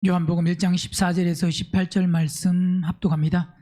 요한복음 1장 14절에서 18절 말씀 합독합니다.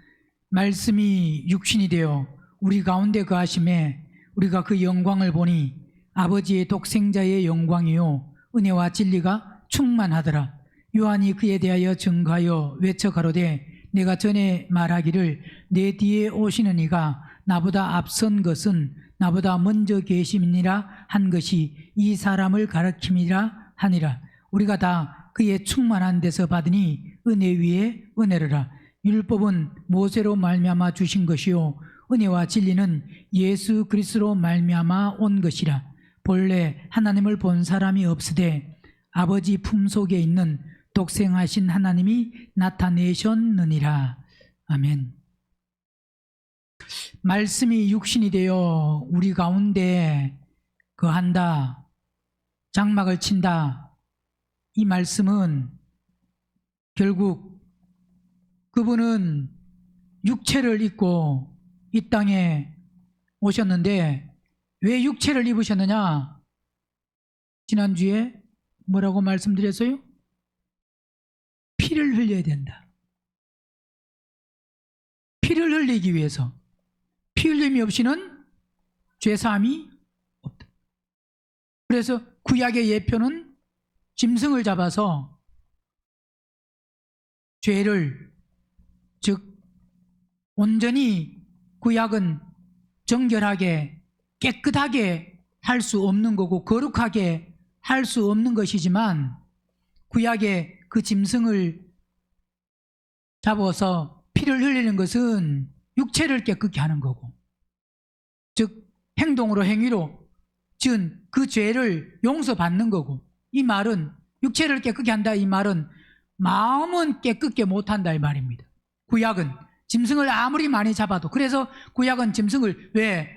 말씀이 육신이 되어 우리 가운데 거하심에 우리가 그 영광을 보니 아버지의 독생자의 영광이요 은혜와 진리가 충만하더라. 요한이 그에 대하여 증거하여 외쳐 가로되 내가 전에 말하기를 내 뒤에 오시는 이가 나보다 앞선 것은 나보다 먼저 계심이니라 한 것이 이 사람을 가리킴이라 하니라. 우리가 다 그의 충만한 데서 받으니 은혜 위에 은혜르라. 율법은 모세로 말미암아 주신 것이요 은혜와 진리는 예수 그리스도로 말미암아 온 것이라. 본래 하나님을 본 사람이 없으되 아버지 품속에 있는 독생하신 하나님이 나타내셨느니라. 아멘. 말씀이 육신이 되어 우리 가운데 거한다, 장막을 친다. 이 말씀은 결국 그분은 육체를 입고 이 땅에 오셨는데 왜 육체를 입으셨느냐? 지난주에 뭐라고 말씀드렸어요? 피를 흘려야 된다. 피를 흘리기 위해서. 피 흘림이 없이는 죄사함이 없다. 그래서 구약의 예표는 짐승을 잡아서 죄를, 즉 온전히 구약은 정결하게 깨끗하게 할 수 없는 거고 거룩하게 할 수 없는 것이지만 구약의 그 짐승을 잡아서 피를 흘리는 것은 육체를 깨끗게 하는 거고, 즉 행동으로 행위로 지은 그 죄를 용서받는 거고, 이 말은 육체를 깨끗게 한다, 이 말은 마음은 깨끗게 못한다 이 말입니다. 구약은 짐승을 아무리 많이 잡아도, 그래서 구약은 짐승을 왜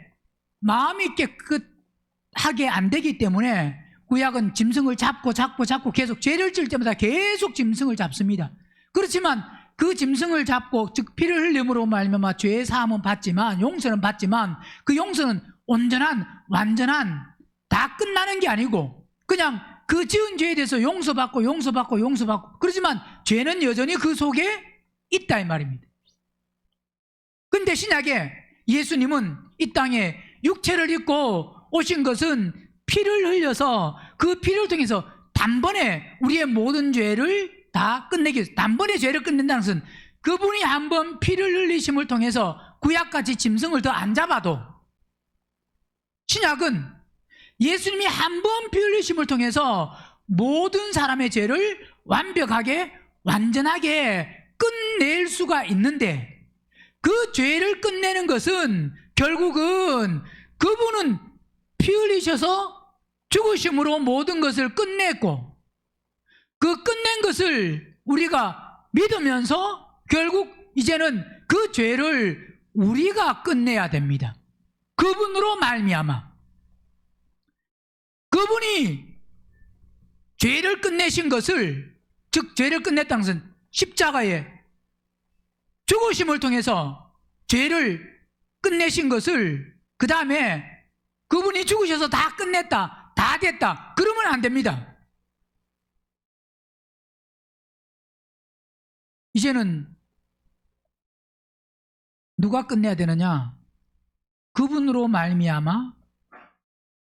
마음이 깨끗하게 안 되기 때문에 구약은 짐승을 잡고 계속 죄를 질 때마다 계속 짐승을 잡습니다. 그렇지만 그 짐승을 잡고 즉 피를 흘림으로 말미암아 죄 사함은 받지만, 용서는 받지만 그 용서는 온전한 완전한 다 끝나는 게 아니고 그냥 그 지은 죄에 대해서 용서받고 그렇지만 죄는 여전히 그 속에 있다 이 말입니다. 근데 신약에 예수님은 이 땅에 육체를 입고 오신 것은 피를 흘려서 그 피를 통해서 단번에 우리의 모든 죄를 다 끝내기 위해서, 단번에 죄를 끝낸다는 것은 그분이 한번 피를 흘리심을 통해서 구약같이 짐승을 더 안 잡아도, 신약은 예수님이 한번 피 흘리심을 통해서 모든 사람의 죄를 완벽하게 완전하게 끝낼 수가 있는데, 그 죄를 끝내는 것은 결국은 그분은 피 흘리셔서 죽으심으로 모든 것을 끝냈고, 그 끝낸 것을 우리가 믿으면서 결국 이제는 그 죄를 우리가 끝내야 됩니다. 그분으로 말미암아. 그분이 죄를 끝내신 것을, 즉 죄를 끝냈다는 것은 십자가에 죽으심을 통해서 죄를 끝내신 것을, 그 다음에 그분이 죽으셔서 다 끝냈다, 다 됐다, 그러면 안 됩니다. 이제는 누가 끝내야 되느냐? 그분으로 말미암아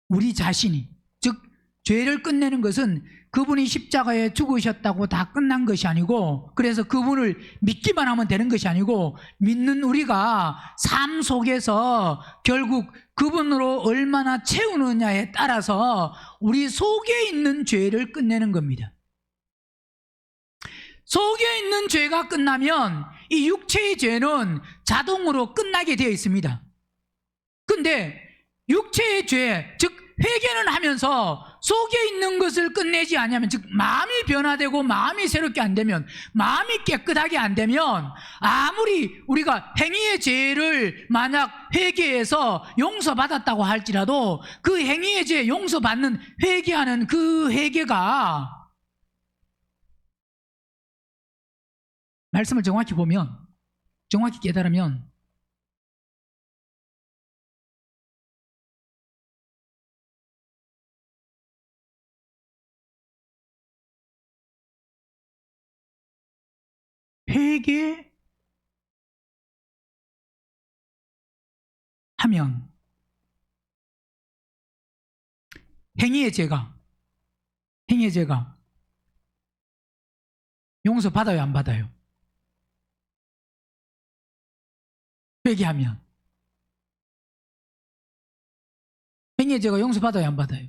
우리 자신이, 즉 죄를 끝내는 것은 그분이 십자가에 죽으셨다고 다 끝난 것이 아니고, 그래서 그분을 믿기만 하면 되는 것이 아니고, 믿는 우리가 삶 속에서 결국 그분으로 얼마나 채우느냐에 따라서 우리 속에 있는 죄를 끝내는 겁니다. 속에 있는 죄가 끝나면 이 육체의 죄는 자동으로 끝나게 되어 있습니다. 근데 육체의 죄, 즉 회개는 하면서 속에 있는 것을 끝내지 않으면, 즉 마음이 변화되고 마음이 새롭게 안 되면, 마음이 깨끗하게 안 되면, 아무리 우리가 행위의 죄를 만약 회개해서 용서받았다고 할지라도 그 행위의 죄 용서받는 회개하는 그 회개가, 말씀을 정확히 보면, 정확히 깨달으면 회개하면 행위의 죄가 용서받아요, 안 받아요? 회개하면 행위의 죄가 용서받아요, 안 받아요?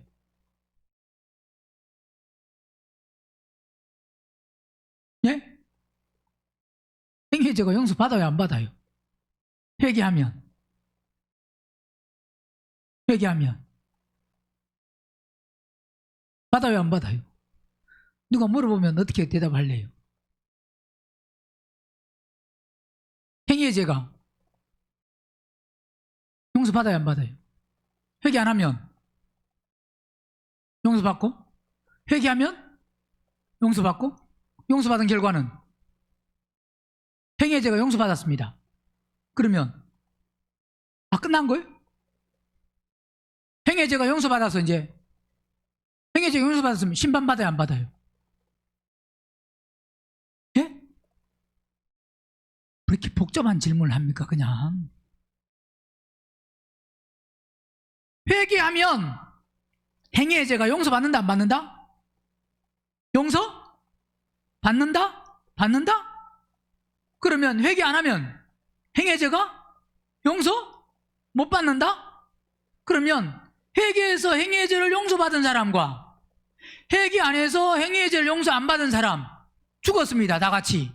예? 행위의 죄가 용서받아요, 안 받아요? 회개하면 받아요, 안 받아요? 누가 물어보면 어떻게 대답할래요? 행위의 죄가 용서받아요, 안 받아요? 회개 안 하면 용서받고, 회개하면 용서받고, 용서받은 결과는 행위의 죄가 용서받았습니다. 그러면 끝난 거예요? 행위의 죄가 용서받아서 이제 행위의 죄가 용서받았으면 심판받아요, 안 받아요? 예? 왜 이렇게 복잡한 질문을 합니까? 그냥 회개하면 행위의 죄가 용서받는다, 안 받는다? 용서? 받는다? 그러면 회개 안 하면 행위의 죄가 용서? 못 받는다? 그러면 회개해서 행위의 죄를 용서받은 사람과 회개 안 해서 행위의 죄를 용서 안 받은 사람 죽었습니다. 다 같이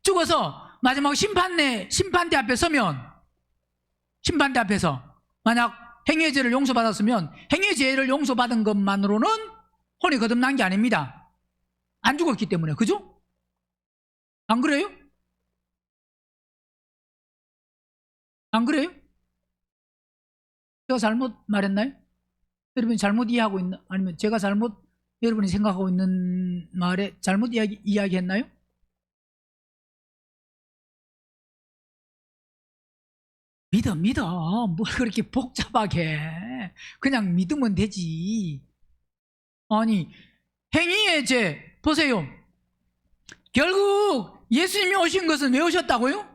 죽어서 마지막 심판대 앞에 서면, 심판대 앞에서 만약 행위의 죄를 용서받았으면 행위의 죄를 용서받은 것만으로는 혼이 거듭난 게 아닙니다. 안 죽었기 때문에. 그죠? 안 그래요? 안 그래요? 제가 잘못 말했나요? 여러분이 잘못 이해하고 있나? 아니면 제가 여러분이 생각하고 있는 말에 잘못 이야기했나요? 믿어. 뭘 그렇게 복잡하게. 그냥 믿으면 되지. 아니, 행위의 죄, 보세요. 결국 예수님이 오신 것은 왜 오셨다고요?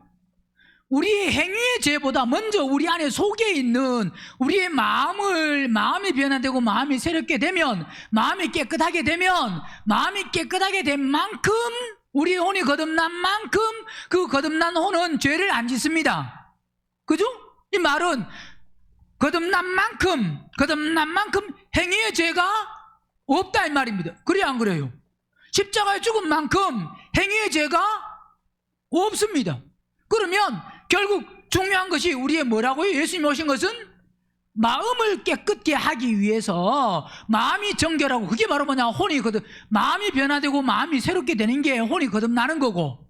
우리의 행위의 죄보다 먼저 우리 안에 속에 있는 우리의 마음이 변화되고 마음이 새롭게 되면, 마음이 깨끗하게 된 만큼, 우리의 혼이 거듭난 만큼 그 거듭난 혼은 죄를 안 짓습니다. 그죠? 이 말은 거듭난 만큼 행위의 죄가 없다 이 말입니다. 그래요, 안 그래요? 십자가에 죽은 만큼 행위의 죄가 없습니다. 그러면 결국 중요한 것이 우리의 뭐라고요? 예수님이 오신 것은 마음을 깨끗게 하기 위해서, 마음이 정결하고, 그게 바로 뭐냐? 마음이 변화되고 마음이 새롭게 되는 게 혼이 거듭나는 거고.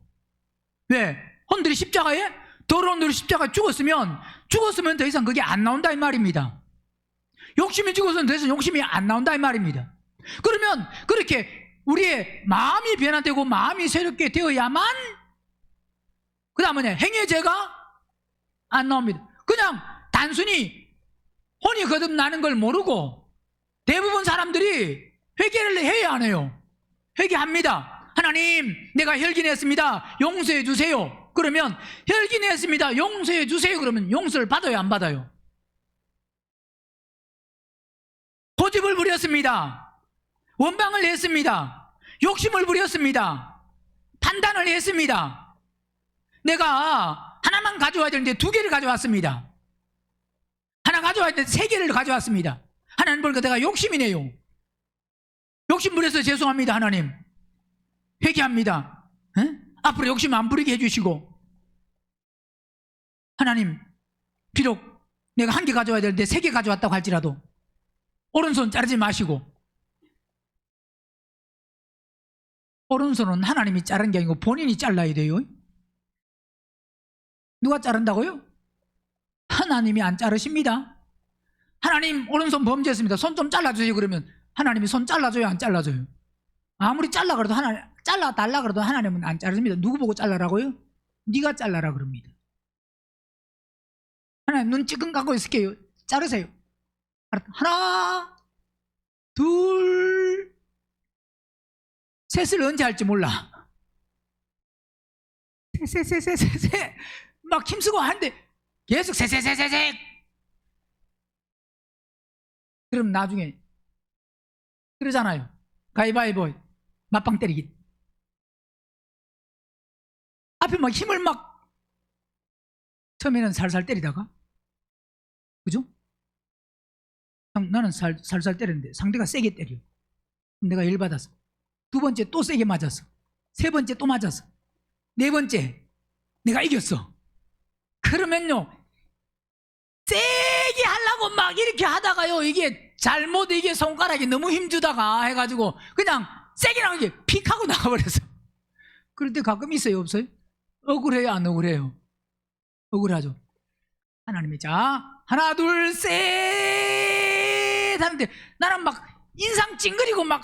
왜? 혼들이 더러운 들이 십자가에 죽었으면 더 이상 그게 안 나온다 이 말입니다. 욕심이 죽어서는 더 이상 욕심이 안 나온다 이 말입니다. 그러면 그렇게 우리의 마음이 변화되고 마음이 새롭게 되어야만 그 다음에 행위의 죄가 안 나옵니다. 그냥 단순히 혼이 거듭나는 걸 모르고 대부분 사람들이 회개를 해야 안 해요. 회개합니다. 하나님, 내가 혈기냈습니다. 용서해 주세요. 그러면 혈기냈습니다. 용서해 주세요. 그러면 용서를 받아요, 안 받아요? 고집을 부렸습니다. 원망을 했습니다. 욕심을 부렸습니다. 판단을 했습니다. 내가 하나만 가져와야 되는데 2개를 가져왔습니다. 하나 가져와야 되는데 3개를 가져왔습니다. 하나님 보니까 내가 욕심이네요. 욕심 부려서 죄송합니다. 하나님, 회개합니다. 앞으로 욕심 안 부리게 해주시고, 하나님, 비록 내가 1개 가져와야 되는데 3개 가져왔다고 할지라도 오른손 자르지 마시고, 오른손은 하나님이 자른 게 아니고 본인이 잘라야 돼요. 누가 자른다고요? 하나님이 안 자르십니다. 하나님, 오른손 범죄했습니다. 손 좀 잘라주세요. 그러면 하나님이 손 잘라줘요, 안 잘라줘요? 아무리 잘라달라 그래도 하나님은 안 자르십니다. 누구 보고 잘라라고요? 네가 잘라라 그럽니다. 하나님, 눈 찌끔 갖고 있을게요. 자르세요. 하나, 둘, 셋을 언제 할지 몰라. 세세세세세세 막 힘쓰고 하는데 계속 세세세세세. 그럼 나중에 그러잖아요. 가위바위보 맞방 때리기. 앞에 막 힘을 막 처음에는 살살 때리다가, 그죠? 나는 살살 때렸는데 상대가 세게 때려. 내가 열받아서 두 번째 또 세게 맞았어. 세 번째 또 맞았어. 네 번째 내가 이겼어. 그러면요, 세게 하려고 막 이렇게 하다가요, 이게 잘못, 이게 손가락이 너무 힘주다가 해가지고 그냥 세게 나가게 픽 하고 나가버렸어. 그럴 때 가끔 있어요, 없어요? 억울해요, 안 억울해요? 억울하죠. 하나님이 자 하나 둘 셋 하는데 나는 막 인상 찡그리고 막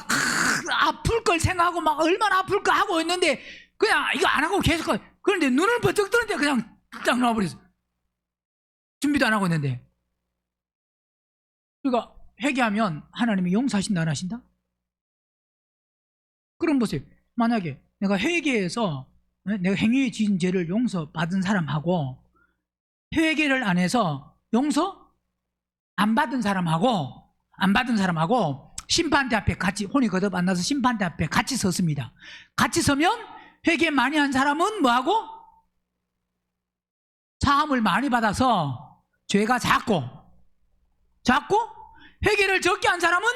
아플 걸 생각하고 막 얼마나 아플까 하고 있는데 그냥 이거 안 하고 계속. 그런데 눈을 번쩍 뜨는데 그냥 딱 나와버렸어. 준비도 안 하고 있는데. 그러니까 회개하면 하나님이 용서하신다 안 하신다? 그럼 보세요. 만약에 내가 회개해서 내가 행위에 지은 죄를 용서받은 사람하고 회개를 안 해서 용서 안 받은 사람하고 심판대 앞에 같이, 혼이 거듭 안 나서 심판대 앞에 같이 섰습니다. 같이 서면 회개 많이 한 사람은 뭐하고? 사함을 많이 받아서 죄가 작고 회개를 적게 한 사람은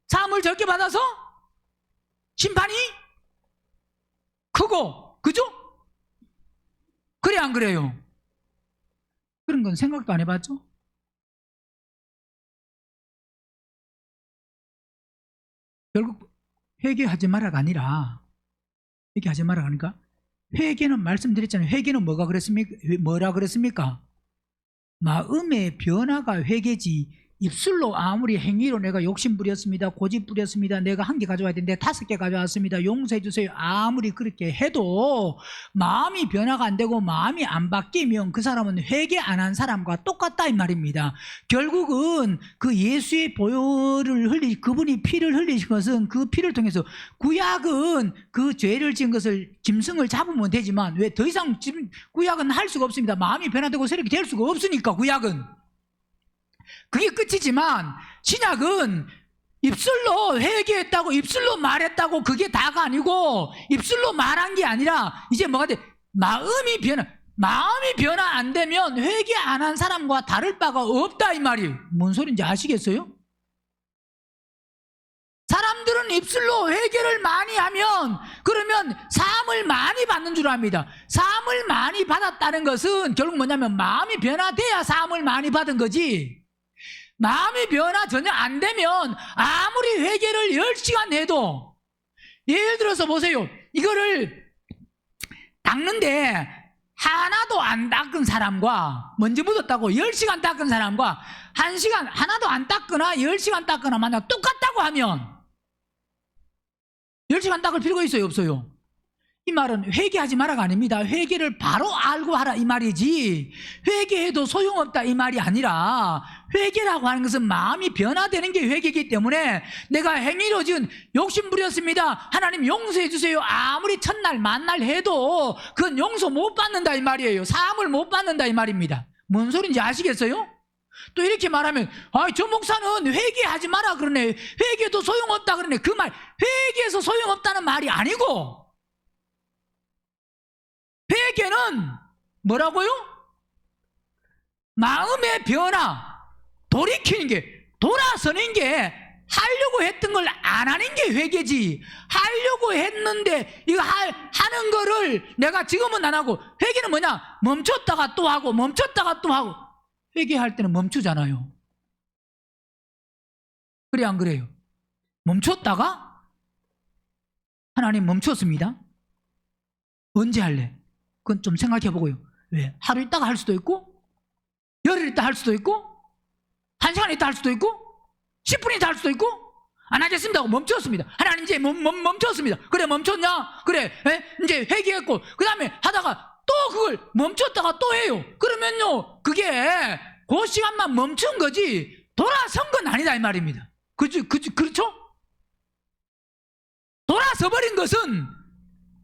사함을 적게 받아서 심판이 크고, 그죠? 그래 안 그래요? 그런 건 생각도 안 해봤죠? 결국 회개하지 마라가 아니라, 회개하지 마라가 아니까 회개는 말씀드렸잖아요. 회개는 뭐라 그랬습니까? 마음의 변화가 회개지. 입술로 아무리 행위로 내가 욕심 부렸습니다, 고집 부렸습니다, 내가 한 개 가져와야 되는데 5개 가져왔습니다, 용서해 주세요, 아무리 그렇게 해도 마음이 변화가 안 되고 마음이 안 바뀌면 그 사람은 회개 안 한 사람과 똑같다 이 말입니다. 결국은 그 예수의 보혈을 그분이 피를 흘리신 것은 그 피를 통해서, 구약은 그 죄를 지은 것을 짐승을 잡으면 되지만 왜 더 이상 구약은 할 수가 없습니다. 마음이 변화되고 새롭게 될 수가 없으니까. 구약은 그게 끝이지만 신약은 입술로 회개했다고, 입술로 말했다고 그게 다가 아니고, 입술로 말한 게 아니라 이제 뭐가 돼? 마음이 변화 안 되면 회개 안 한 사람과 다를 바가 없다 이 말이에요. 뭔 소리인지 아시겠어요? 사람들은 입술로 회개를 많이 하면 그러면 사함을 많이 받는 줄 압니다. 사함을 많이 받았다는 것은 결국 뭐냐면 마음이 변화돼야 사함을 많이 받은 거지, 마음이 변화 전혀 안 되면 아무리 회개를 10시간 해도, 예를 들어서 보세요. 이거를 닦는데 하나도 안 닦은 사람과, 먼지 묻었다고 10시간 닦은 사람과 1시간 하나도 안 닦거나 10시간 닦거나 만약 똑같다고 하면 10시간 닦을 필요가 있어요, 없어요? 이 말은 회개하지 마라가 아닙니다. 회개를 바로 알고 하라 이 말이지, 회개해도 소용없다 이 말이 아니라, 회개라고 하는 것은 마음이 변화되는 게 회개이기 때문에 내가 행위로 지은 욕심 부렸습니다, 하나님 용서해 주세요, 아무리 첫날 만날 해도 그건 용서 못 받는다 이 말이에요. 사함을 못 받는다 이 말입니다. 뭔 소리인지 아시겠어요? 또 이렇게 말하면 저 목사는 회개하지 마라 그러네, 회개도 소용없다 그러네. 그 말, 회개해서 소용없다는 말이 아니고, 회개는 뭐라고요? 마음의 변화, 돌이키는 게, 돌아서는 게, 하려고 했던 걸 안 하는 게 회개지. 하려고 했는데 이거 하는 거를 내가 지금은 안 하고, 회개는 뭐냐? 멈췄다가 또 하고 멈췄다가 또 하고. 회개할 때는 멈추잖아요. 그래 안 그래요? 멈췄다가 하나님 멈췄습니다. 언제 할래? 그건 좀 생각해 보고요. 왜? 하루 있다가 할 수도 있고, 열흘 있다 할 수도 있고, 1시간 있다 할 수도 있고, 10분 있다 할 수도 있고, 안 하겠습니다 하고 멈췄습니다. 하나님 이제 멈췄습니다. 그래 멈췄냐? 그래 이제 회개했고, 그 다음에 하다가 또 그걸 멈췄다가 또 해요. 그러면요, 그게 그 시간만 멈춘 거지 돌아선 건 아니다 이 말입니다. 그렇죠? 돌아서 버린 것은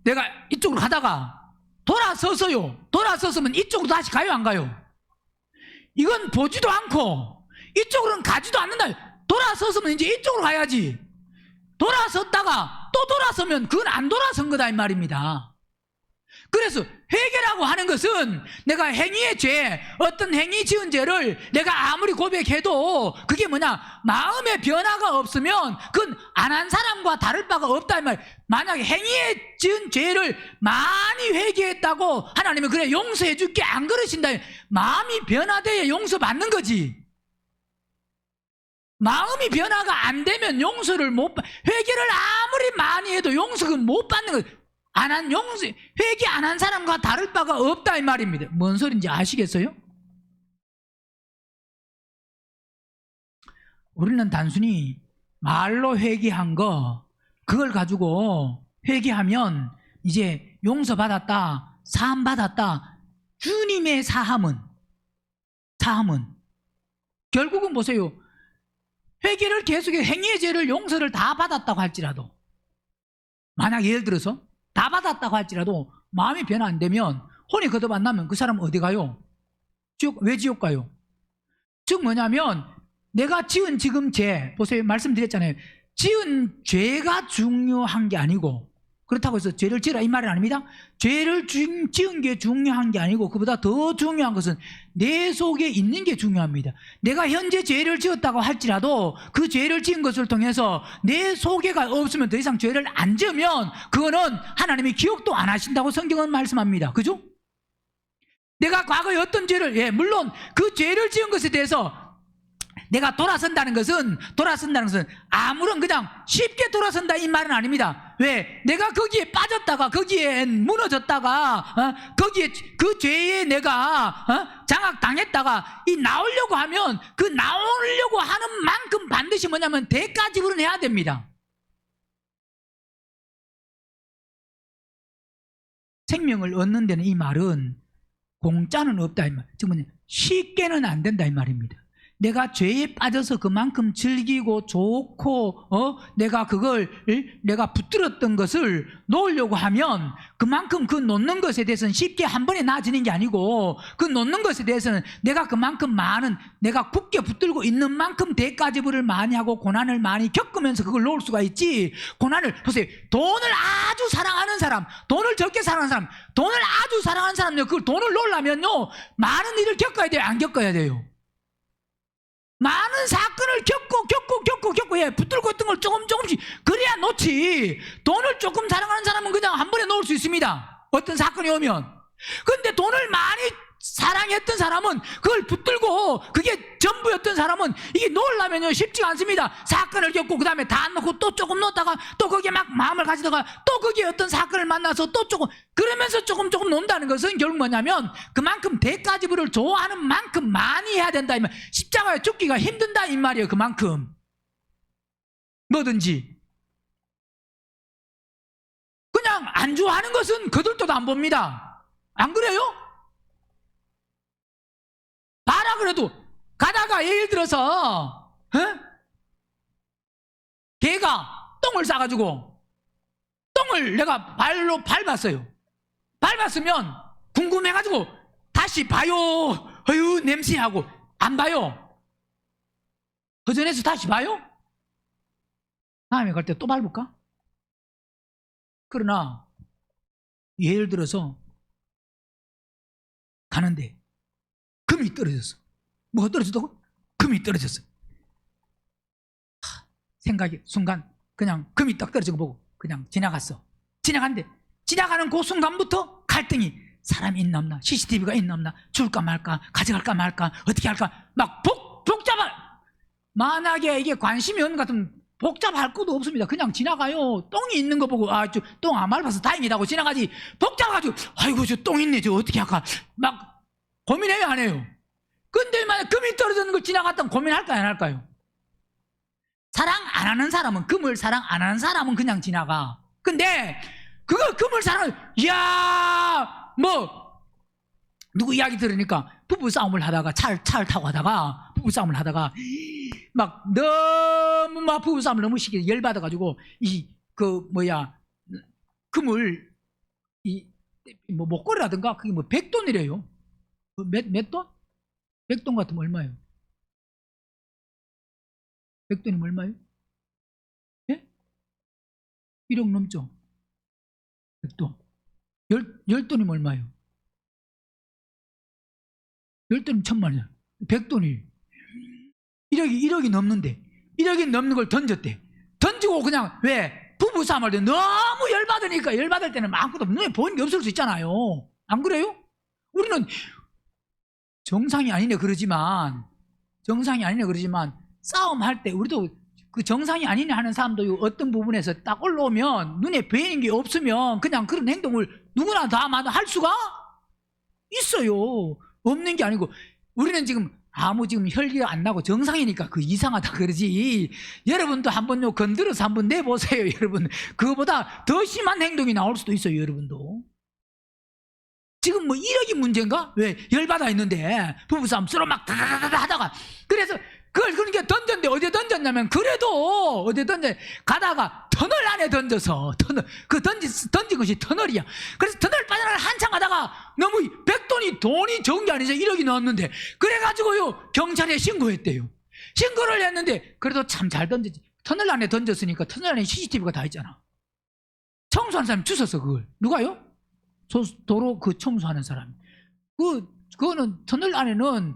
내가 이쪽으로 가다가 돌아서서요. 돌아섰으면 이쪽으로 다시 가요, 안 가요? 이건 보지도 않고 이쪽으로는 가지도 않는다. 돌아섰으면 이제 이쪽으로 가야지. 돌아섰다가 또 돌아서면 그건 안 돌아선 거다 이 말입니다. 그래서 회개라고 하는 것은 내가 행위의 죄, 어떤 행위 지은 죄를 내가 아무리 고백해도 그게 뭐냐, 마음의 변화가 없으면 그건 안 한 사람과 다를 바가 없다 이 말. 만약에 행위에 지은 죄를 많이 회개했다고 하나님은 그래 용서해 줄게 안 그러신다. 마음이 변화돼야 용서받는 거지. 마음이 변화가 안 되면 용서를 못 받, 회개를 아무리 많이 해도 용서를 못 받는 거. 안 한 용서, 회개 안 한 사람과 다를 바가 없다 이 말입니다. 뭔 소리인지 아시겠어요? 우리는 단순히 말로 회개한 거, 그걸 가지고 회개하면 이제 용서받았다, 사함받았다. 주님의 사함은 결국은 보세요. 회개를 계속해 행위의 죄를 용서를 다 받았다고 할지라도, 만약 예를 들어서 다 받았다고 할지라도 마음이 변화 안 되면, 혼이 거듭 안 나면 그 사람은 어디 가요? 왜 지옥 가요? 즉 뭐냐면 내가 지은 지금 죄, 보세요, 말씀드렸잖아요. 지은 죄가 중요한 게 아니고, 그렇다고 해서 죄를 지으라 이 말은 아닙니다. 죄를 지은 게 중요한 게 아니고 그보다 더 중요한 것은 내 속에 있는 게 중요합니다. 내가 현재 죄를 지었다고 할지라도 그 죄를 지은 것을 통해서 내 속에가 없으면 더 이상 죄를 안 지으면 그거는 하나님이 기억도 안 하신다고 성경은 말씀합니다. 그죠? 내가 과거에 어떤 죄를, 물론 그 죄를 지은 것에 대해서 내가 돌아선다는 것은 아무런 그냥 쉽게 돌아선다 이 말은 아닙니다. 왜? 내가 거기에 빠졌다가 거기에 무너졌다가 거기에 그 죄에 내가 장악당했다가 이 나오려고 하면 그 나오려고 하는 만큼 반드시 뭐냐면 대가 지불은 해야 됩니다. 생명을 얻는 데는 이 말은 공짜는 없다 이 말. 즉 뭐냐, 쉽게는 안 된다 이 말입니다. 내가 죄에 빠져서 그만큼 즐기고 좋고 내가 그걸 내가 붙들었던 것을 놓으려고 하면 그만큼 그 놓는 것에 대해서는 쉽게 한 번에 나아지는 게 아니고, 그 놓는 것에 대해서는 내가 그만큼 많은, 내가 굳게 붙들고 있는 만큼 대가지불을 많이 하고 고난을 많이 겪으면서 그걸 놓을 수가 있지. 고난을 보세요. 돈을 아주 사랑하는 사람, 돈을 적게 사랑하는 사람, 돈을 아주 사랑하는 사람요, 그걸 돈을 놓으려면요 많은 일을 겪어야 돼요, 안 겪어야 돼요? 많은 사건을 겪고 붙들고 있던 걸 조금씩 그래야 놓지. 돈을 조금 사랑하는 사람은 그냥 한 번에 놓을 수 있습니다, 어떤 사건이 오면. 근데 돈을 많이 사랑했던 사람은 그걸 붙들고 그게 전부였던 사람은 이게 놓으려면요 쉽지가 않습니다. 사건을 겪고 그 다음에 다 안 놓고 또 조금 놓다가 또 거기에 막 마음을 가지다가 또 거기에 어떤 사건을 만나서 또 조금, 그러면서 조금 논다는 것은 결국 뭐냐면 그만큼 대가지불을 좋아하는 만큼 많이 해야 된다 이 말. 십자가에 죽기가 힘든다 이 말이에요. 그만큼 뭐든지 그냥 안 좋아하는 것은 거들떠도 안 봅니다. 안 그래요? 봐라 그래도 가다가 예를 들어서 개가 똥을 싸가지고 똥을 내가 발로 밟았어요. 밟았으면 궁금해가지고 다시 봐요. 어휴 냄새하고 안 봐요. 허전해서 다시 봐요? 다음에 갈 때 또 밟을까? 그러나 예를 들어서 가는데 금이 떨어졌어. 뭐가 떨어졌다고? 금이 떨어졌어. 생각이 순간 그냥 금이 딱 떨어진 거 보고 그냥 지나갔어. 지나갔는데 지나가는 그 순간부터 갈등이, 사람이 있나 없나, CCTV가 있나 없나, 줄까 말까, 가져갈까 말까, 어떻게 할까 막 복잡한. 만약에 이게 관심이 없는 것 같으면 복잡할 것도 없습니다. 그냥 지나가요. 똥이 있는 거 보고 똥 안 밟아서 다행이다고 지나가지. 복잡해가지고 아이고 저 똥 있네, 저 어떻게 할까 막 고민해요 안 해요? 근데 만약 금이 떨어지는 걸 지나갔다면 고민할까요 안 할까요? 사랑 안 하는 사람은, 금을 사랑 안 하는 사람은 그냥 지나가. 근데 그걸 금을 사랑, 이야 누구 이야기 들으니까 부부싸움을 하다가 차를 타고 하다가 부부싸움을 하다가 막 너무 막 부부싸움을 너무 열받아가지고 금을 뭐 목걸이라든가 그게 뭐 100돈이래요. 몇 돈? 100돈 같으면 얼마예요? 100돈이면 얼마예요? 예? 1억 넘죠? 100돈. 10돈이면 얼마예요? 10돈이면 1000만원. 100돈이 1억이 넘는데 1억이 넘는 걸 던졌대. 던지고 그냥 왜? 부부싸움할 때 너무 열받으니까 열받을 때는 아무것도 눈에 보이는 게 없을 수 있잖아요. 안 그래요? 우리는 정상이 아니네 그러지만 싸움할 때 우리도 그 정상이 아니네 하는 사람도 어떤 부분에서 딱 올라오면 눈에 보이는 게 없으면 그냥 그런 행동을 누구나 다 할 수가 있어요. 없는 게 아니고 우리는 지금 아무 지금 혈기가 안 나고 정상이니까 그 이상하다 그러지. 여러분도 한번 건드려서 한번 내보세요. 여러분 그거보다 더 심한 행동이 나올 수도 있어요. 여러분도 지금 뭐 1억이 문제인가? 왜 열받아 있는데 부부싸움 서로 막 다다다다 하다가 그래서 그걸 그렇게 던졌는데 어디에 던졌냐면 그래도 어디에 가다가 터널 안에 던져서 던진 것이 터널이야. 그래서 터널 빠져나가 한참 가다가 너무 100돈이 돈이 적은 게 아니죠. 1억이 넣었는데 그래가지고요 경찰에 신고했대요. 신고를 했는데 그래도 참 잘 던졌지. 터널 안에 던졌으니까 터널 안에 CCTV가 다 있잖아. 청소하는 사람이 주웠어 그걸. 누가요? 도로 그 청소하는 사람. 그거는 터널 안에는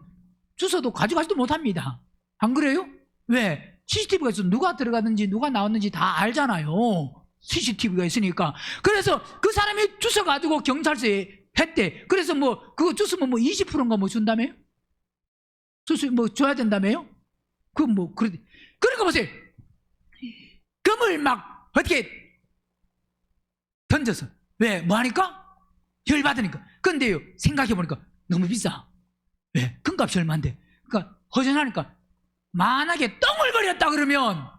주워도 가져가지도 못합니다. 안 그래요? 왜? CCTV가 있어서 누가 들어갔는지 누가 나왔는지 다 알잖아요. CCTV가 있으니까. 그래서 그 사람이 주워가지고 경찰서에 했대. 그래서 뭐 그거 주스면 뭐 20%인가 뭐 준다며요? 주스 뭐 줘야 된다며요? 그러니까 보세요. 금을 막 어떻게 던져서 왜? 뭐 하니까? 열받으니까. 근데요 생각해보니까 너무 비싸. 왜? 금값이 얼마인데. 그러니까 허전하니까 만약에 똥을 버렸다 그러면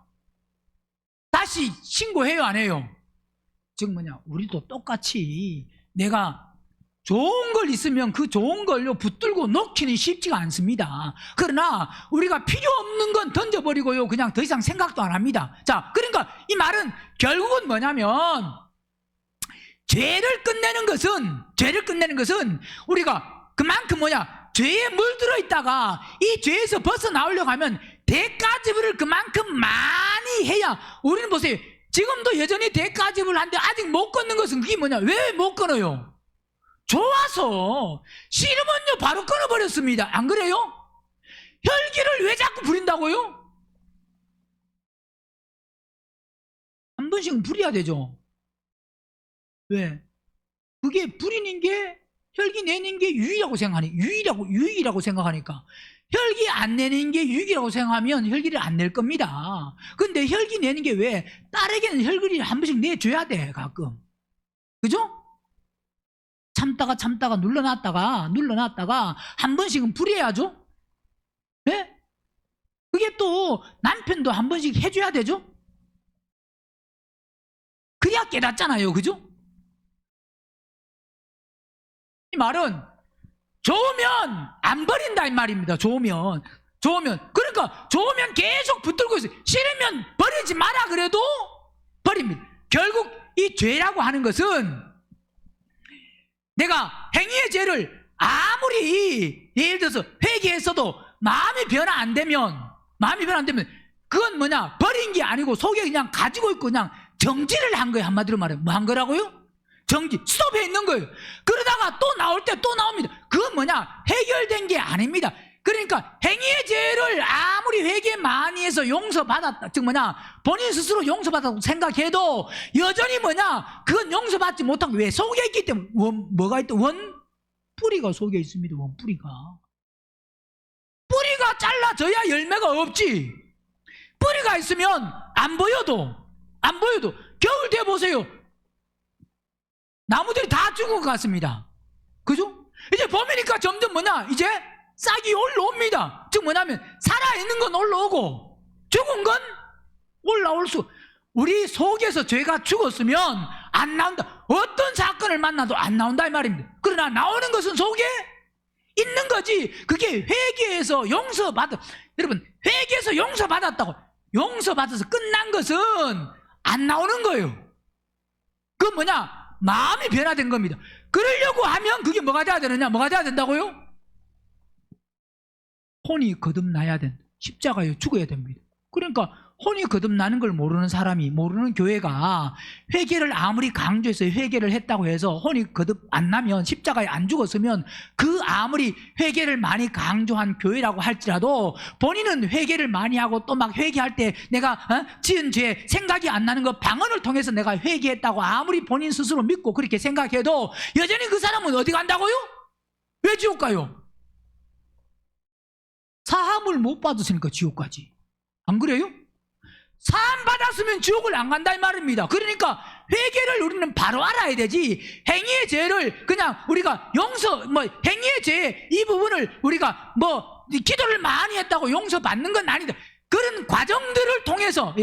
다시 신고해요 안 해요? 즉 우리도 똑같이 내가 좋은 걸 있으면 그 좋은 걸로 붙들고 놓기는 쉽지가 않습니다. 그러나 우리가 필요 없는 건 던져버리고요 그냥 더 이상 생각도 안 합니다. 자, 그러니까 이 말은 결국은 뭐냐면 죄를 끝내는 것은 우리가 그만큼 죄에 물들어 있다가 이 죄에서 벗어나오려고 하면 대가지불을 그만큼 많이 해야. 우리는 보세요. 지금도 여전히 대가지불을 하는데 아직 못 끊는 것은 그게 왜 못 끊어요? 좋아서. 싫으면요 바로 끊어버렸습니다. 안 그래요? 혈기를 왜 자꾸 부린다고요? 한 번씩은 부려야 되죠. 왜? 그게 부리는 게 혈기 내는 게 유의라고 생각하니까 혈기 안 내는 게 유익이라고 생각하면 혈기를 안 낼 겁니다. 근데 혈기 내는 게 왜? 딸에게는 혈기를 한 번씩 내줘야 돼 가끔. 그죠? 참다가 눌러놨다가 한 번씩은 부려야죠. 네? 그게 또 남편도 한 번씩 해줘야 되죠. 그래야 깨닫잖아요. 그죠? 이 말은 좋으면 안 버린다 이 말입니다. 좋으면 그러니까 좋으면 계속 붙들고 있어요. 싫으면 버리지 마라 그래도 버립니다. 결국 이 죄라고 하는 것은 내가 행위의 죄를 아무리 예를 들어서 회개했어도 마음이 변화 안 되면 그건 버린 게 아니고 속에 그냥 가지고 있고 그냥 정지를 한 거예요. 한마디로 말하면 뭐 한 거라고요? 정지, 스톱해 있는 거예요. 그러다가 또 나올 때 또 나옵니다. 그건 해결된 게 아닙니다. 그러니까 행위의 죄를 아무리 회개 많이 해서 용서받았다, 즉 본인 스스로 용서받았다고 생각해도 여전히 그건 용서받지 못한 게 왜? 속에 있기 때문에. 뭐가 있다? 원뿌리가 속에 있습니다. 원뿌리가 잘라져야 열매가 없지. 뿌리가 있으면 안 보여도 겨울 돼 보세요. 나무들이 다 죽은 것 같습니다. 그죠? 이제 봄이니까 점점 이제 싹이 올라옵니다. 즉 살아있는 건 올라오고 죽은 건 올라올 수. 우리 속에서 죄가 죽었으면 안 나온다. 어떤 사건을 만나도 안 나온다 이 말입니다. 그러나 나오는 것은 속에 있는 거지. 그게 회개해서 여러분 회개해서 용서받았다고 용서받아서 끝난 것은 안 나오는 거예요. 그건 마음이 변화된 겁니다. 그러려고 하면 그게 뭐가 돼야 되느냐? 뭐가 돼야 된다고요? 혼이 거듭나야 된다. 십자가에 죽어야 됩니다. 그러니까 혼이 거듭나는 걸 모르는 사람이, 모르는 교회가 회개를 아무리 강조해서 회개를 했다고 해서 혼이 거듭 안 나면, 십자가에 안 죽었으면, 그 아무리 회개를 많이 강조한 교회라고 할지라도 본인은 회개를 많이 하고 또 막 회개할 때 내가 지은 죄 생각이 안 나는 거 방언을 통해서 내가 회개했다고 아무리 본인 스스로 믿고 그렇게 생각해도 여전히 그 사람은 어디 간다고요? 왜 지옥 가요? 사함을 못 받았으니까 지옥 가지. 안 그래요? 사함 받았으면 지옥을 안 간다 이 말입니다. 그러니까 회개를 우리는 바로 알아야 되지, 행위의 죄를 그냥 우리가 행위의 죄 이 부분을 우리가 기도를 많이 했다고 용서받는 건 아니다. 그런 과정들을 통해서,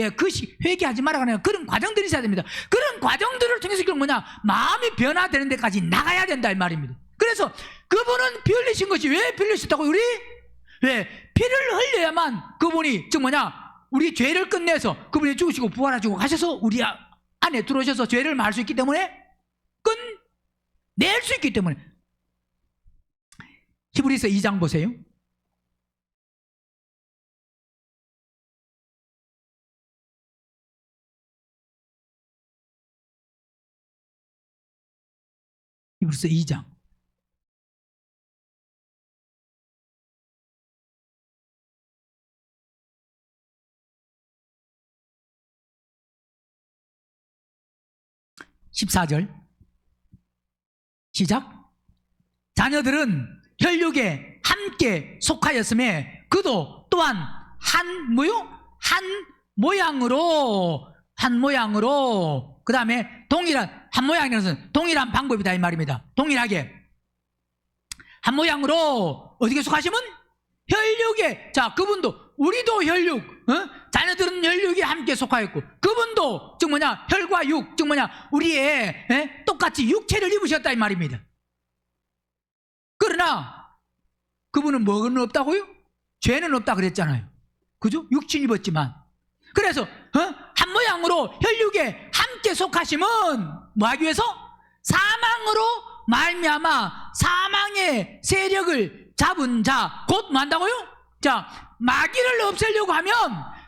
회개하지 말아가 아니라 그런 과정들이 있어야 됩니다. 그런 과정들을 통해서 그런 뭐냐, 마음이 변화되는 데까지 나가야 된다 이 말입니다. 그래서 그분은 피 흘리신 것이 왜 피 흘리셨다고? 우리 왜 피를 흘려야만 그분이 우리 죄를 끝내서 그분이 죽으시고 부활하시고 가셔서 우리 안에 들어오셔서 죄를 마할 수 있기 때문에, 끝낼 수 있기 때문에. 히브리서 2장 보세요. 히브리서 2장 14절 시작. 자녀들은 혈육에 함께 속하였음에 그도 또한 한 모양으로 그 다음에 동일한, 한 모양이라는 것은 동일한 방법이다 이 말입니다. 동일하게 한 모양으로 어디에 속하시면 혈육에, 그분도, 우리도 혈육, 자녀들은 혈육에 함께 속하였고 그분도 즉 혈과 육, 즉 우리의 똑같이 육체를 입으셨다 이 말입니다. 그러나 그분은 뭐는 없다고요? 죄는 없다 그랬잖아요. 그죠? 육신 입었지만. 그래서 한 모양으로 혈육에 함께 속하심은 뭐하기 위해서? 사망으로 말미암아 사망의 세력을 잡은 자, 곧 뭐한다고요? 마귀를 없애려고 하면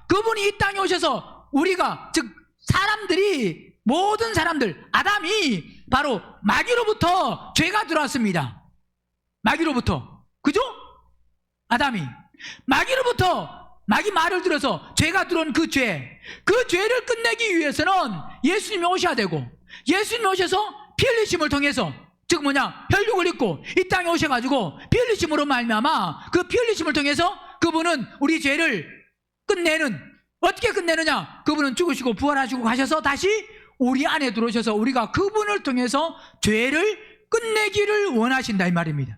그분이 이 땅에 오셔서 우리가, 즉 사람들이, 모든 사람들, 아담이 바로 마귀로부터 죄가 들어왔습니다. 마귀로부터. 그죠? 아담이 마귀로부터, 마귀 말을 들어서 죄가 들어온 그 죄를 끝내기 위해서는 예수님이 오셔야 되고, 예수님이 오셔서 피 흘리심을 통해서, 즉 혈육을 입고 이 땅에 오셔가지고 피 흘리심으로 말미암아 그 피 흘리심을 통해서 그분은 우리 죄를 끝내는, 어떻게 끝내느냐? 그분은 죽으시고 부활하시고 가셔서 다시 우리 안에 들어오셔서 우리가 그분을 통해서 죄를 끝내기를 원하신다 이 말입니다.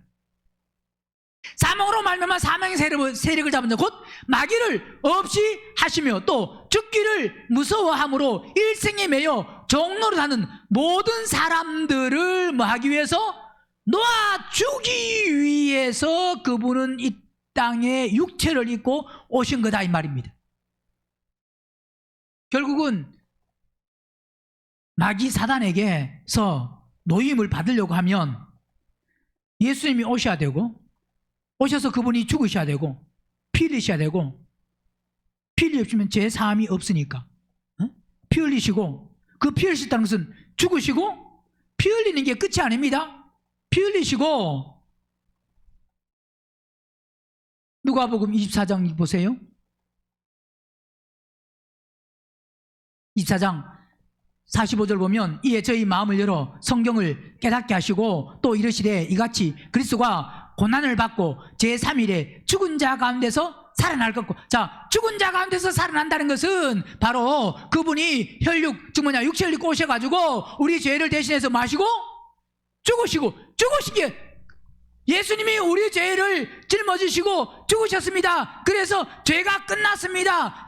사망으로 말미암아 사망의 세력을 잡은 자, 곧 마귀를 없이 하시며 또 죽기를 무서워함으로 일생에 매여 종노릇하는 모든 사람들을 하기 위해서, 놓아주기 위해서 그분은 이 땅에 육체를 입고 오신 거다 이 말입니다. 결국은 마귀 사단에게서 노임을 받으려고 하면 예수님이 오셔야 되고, 오셔서 그분이 죽으셔야 되고 피 흘리셔야 되고, 피 흘리시면 죄 사함이 없으니까 피 흘리시고, 그 피 흘리셨다는 것은 죽으시고 피 흘리는 게 끝이 아닙니다. 피 흘리시고, 누가복음 24장 보세요. 24장 45절 보면, 이에 저희 마음을 열어 성경을 깨닫게 하시고 또 이르시되 이같이 그리스도가 고난을 받고 제3일에 죽은 자 가운데서 살아날 것고. 죽은 자 가운데서 살아난다는 것은 바로 그분이 혈육, 즉 육체를 입고 오셔가지고 우리 죄를 대신해서 마시고 죽으시기에, 예수님이 우리 죄를 짊어지시고 죽으셨습니다. 그래서 죄가 끝났습니다.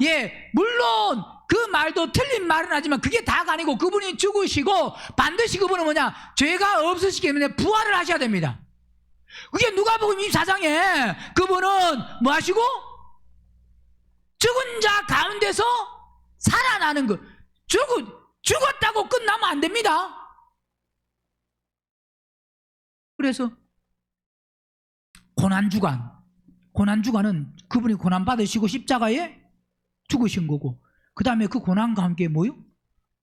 물론 그 말도 틀린 말은 하지만 그게 다가 아니고, 그분이 죽으시고 반드시 그분은 죄가 없으시기 때문에 부활을 하셔야 됩니다. 그게 누가복음 24장에 그분은 뭐 하시고? 죽은 자 가운데서 살아나는 것. 죽었다고 끝나면 안 됩니다. 그래서 고난주간은 그분이 고난 받으시고 십자가에 죽으신 거고, 그 다음에 그 고난과 함께 뭐요?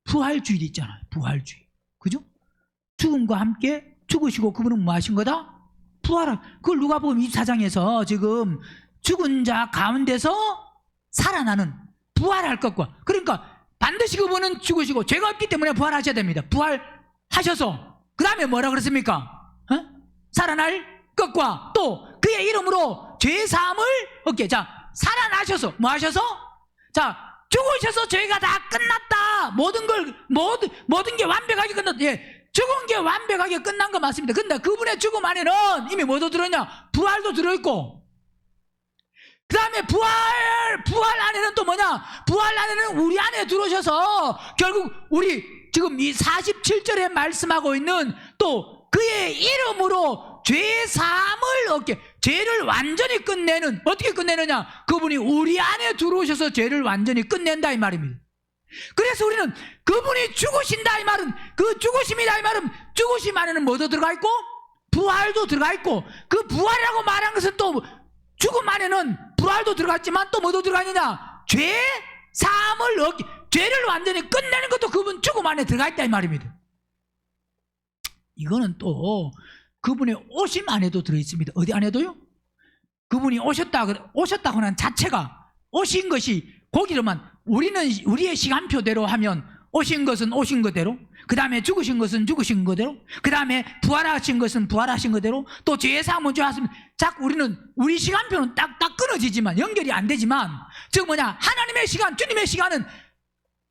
부활주일 있잖아요. 부활주일. 그죠? 죽음과 함께 죽으시고 그분은 뭐 하신 거다? 부활을. 그걸 누가복음 24장에서 지금 죽은 자 가운데서 살아나는, 부활할 것과, 그러니까 반드시 그분은 죽으시고 죄가 없기 때문에 부활하셔야 됩니다. 부활하셔서 그 다음에 뭐라 그랬습니까? 살아날 것과 또 그의 이름으로 죄사함을 얻게. 자, 살아나셔서 뭐 하셔서? 자, 죽으셔서 죄가 다 끝났다. 모든 게 완벽하게 끝났다. 예, 죽은 게 완벽하게 끝난 거 맞습니다. 근데 그분의 죽음 안에는 이미 뭐도 들어있냐? 부활도 들어있고, 그 다음에 부활 안에는 또 뭐냐? 부활 안에는 우리 안에 들어오셔서 결국 우리 지금 이 47절에 말씀하고 있는 또 그의 이름으로 죄사함을 얻게, 죄를 완전히 끝내는, 어떻게 끝내느냐? 그분이 우리 안에 들어오셔서 죄를 완전히 끝낸다 이 말입니다. 그래서 우리는 그분이 죽으신다 이 말은, 그 죽으심이다 이 말은, 죽으심 안에는 뭐도 들어가 있고 부활도 들어가 있고, 그 부활이라고 말한 것은 또 죽음 안에는 부활도 들어갔지만 또 뭐도 들어가 있느냐? 죄 사함을 얻기, 죄를 완전히 끝내는 것도 그분 죽음 안에 들어가 있다 이 말입니다. 이거는 또 그분의 오심 안에도 들어있습니다. 어디 안에도요? 그분이 오셨다고 하는 자체가, 오신 것이 거기로만, 우리는 우리의 시간표대로 하면 오신 것은 오신 거대로, 그 다음에 죽으신 것은 죽으신 거대로, 그 다음에 부활하신 것은 부활하신 거대로, 또 죄의 사함은 죄하시면, 자꾸 우리는 우리 시간표는 딱딱 끊어지지만 연결이 안 되지만, 즉 뭐냐? 하나님의 시간, 주님의 시간은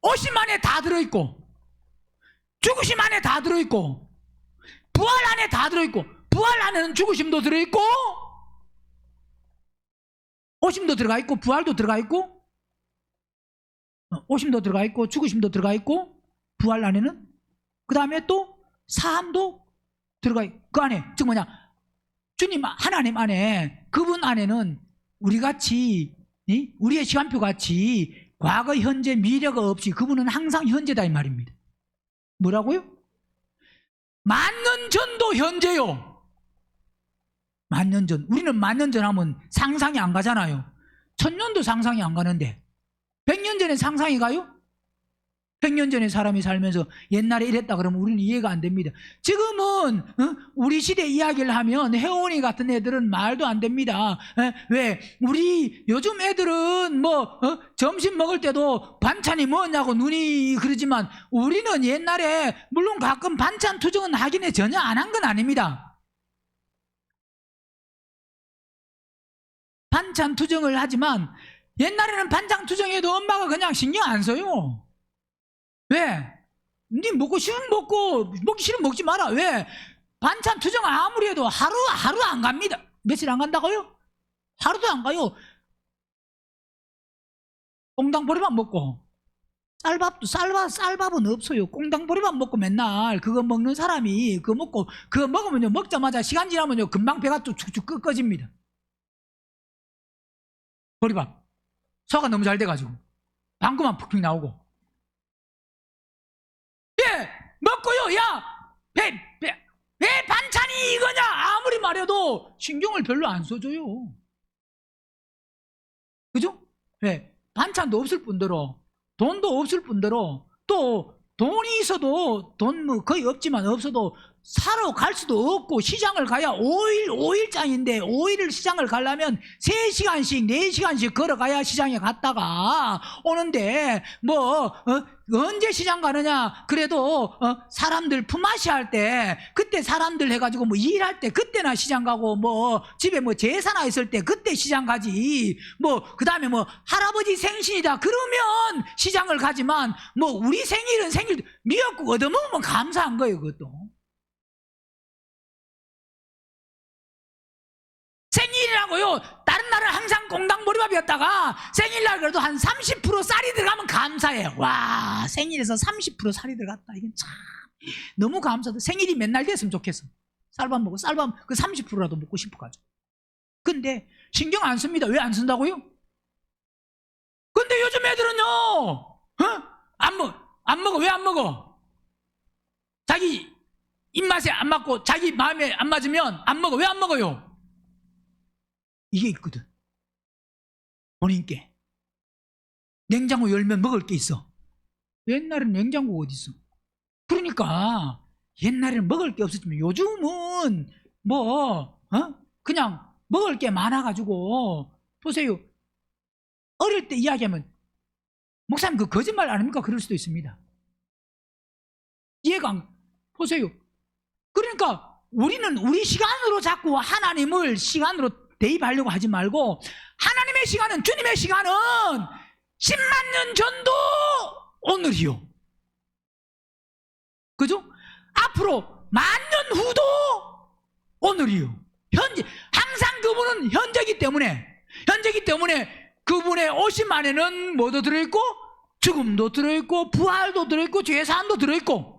오심 안에 다 들어있고, 죽으심 안에 다 들어있고, 부활 안에 다 들어있고, 부활 안에는 죽으심도 들어있고 오심도 들어가 있고 부활도 들어가 있고, 오심도 들어가 있고 죽으심도 들어가 있고, 부활 안에는 그 다음에 또 사함도 들어가 있고, 그 안에 즉 뭐냐? 주님 하나님 안에, 그분 안에는 우리같이 우리의 시간표 같이 과거 현재 미래가 없이 그분은 항상 현재다 이 말입니다. 뭐라고요? 만년 전도 현재요. 만년 전. 우리는 만년 전 하면 상상이 안 가잖아요. 1000년도 상상이 안 가는데 100년 전에 상상이 가요? 100년 전에 사람이 살면서 옛날에 이랬다 그러면 우리는 이해가 안 됩니다. 지금은 우리 시대 이야기를 하면 혜원이 같은 애들은 말도 안 됩니다. 왜? 우리 요즘 애들은 점심 먹을 때도 반찬이 뭐냐고 눈이 그러지만, 우리는 옛날에 물론 가끔 반찬 투정은 하긴 해, 전혀 안 한 건 아닙니다. 반찬 투정을 하지만 옛날에는 반찬 투정해도 엄마가 그냥 신경 안 써요. 왜? 니 먹고 싶으면 먹고, 먹기 싫으면 먹지 마라. 왜? 반찬 투정 아무리 해도 하루 안 갑니다. 며칠 안 간다고요? 하루도 안 가요. 꽁당보리밥 먹고, 쌀밥은 없어요. 꽁당보리밥 먹고 맨날 그거 먹는 사람이 그거 먹으면요, 먹자마자 시간 지나면요 금방 배가 또 축축 꺼집니다. 보리밥 소화가 너무 잘 돼가지고 방구만 푹푹 나오고. 예, 먹고요. 야, 왜 반찬이 이거냐 아무리 말해도 신경을 별로 안 써줘요. 그죠? 왜? 반찬도 없을 뿐더러, 돈도 없을 뿐더러, 또 돈이 있어도, 돈 거의 없지만 없어도 사러 갈 수도 없고, 시장을 가야 5일장인데 5일을 시장을 가려면 3시간씩 4시간씩 걸어가야 시장에 갔다가 오는데, 언제 시장 가느냐? 그래도 사람들 품앗이 할 때, 그때 사람들 해가지고 일할 때 그때나 시장 가고, 집에 제사나 있을 때 그때 시장 가지. 그 다음에 할아버지 생신이다 그러면 시장을 가지만, 우리 생일은 생일 미역국 얻어먹으면 감사한 거예요. 그것도 생일이라고요. 다른 날은 항상 꽁당보리밥이었다가 생일날 그래도 한 30% 쌀이 들어가면 감사해요. 와, 생일에서 30% 쌀이 들어갔다. 이건 참 너무 감사하다. 생일이 맨날 됐으면 좋겠어. 쌀밥 먹고, 쌀밥 그 30%라도 먹고 싶어가지고. 근데 신경 안 씁니다. 왜 안 쓴다고요? 근데 요즘 애들은요, 안 먹어. 왜 안 먹어? 자기 입맛에 안 맞고 자기 마음에 안 맞으면 안 먹어. 왜 안 먹어요? 이게 있거든. 본인께 냉장고 열면 먹을 게 있어. 옛날엔 냉장고가 어디 있어? 그러니까 옛날에는 먹을 게 없었지만 요즘은 그냥 먹을 게 많아가지고. 보세요, 어릴 때 이야기하면 목사님 그 거짓말 아닙니까? 그럴 수도 있습니다. 이해가 보세요. 그러니까 우리는 우리 시간으로 자꾸 하나님을 시간으로 대입하려고 하지 말고, 하나님의 시간은, 주님의 시간은 10만 년 전도 오늘이요. 그죠? 앞으로 10,000년 후도 오늘이요. 현재, 항상 그분은 현재이기 때문에 그분의 오심 안에는 뭐도 들어있고, 죽음도 들어있고, 부활도 들어있고, 죄사함도 들어있고,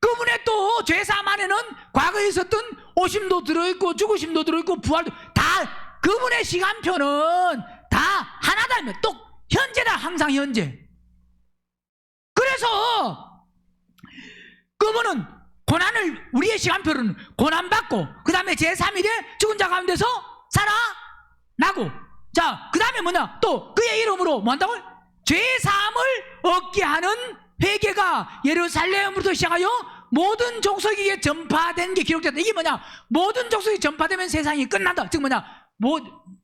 그분의 또 죄사함 안에는 과거에 있었던 오심도 들어있고, 죽으심도 들어있고, 부활도 다, 그분의 시간표는 다 하나다. 또 현재다. 항상 현재. 그래서 그분은 고난을, 우리의 시간표는 고난받고, 그 다음에 제3일에 죽은 자 가운데서 살아나고, 자, 그 다음에 뭐냐, 또 그의 이름으로 뭐 한다고? 죄사함을 얻게 하는 회개가 예루살렘으로부터 시작하여 모든 족속에게 전파된 게 기록됐다. 이게 뭐냐, 모든 족속에 전파되면 세상이 끝난다. 즉 뭐냐,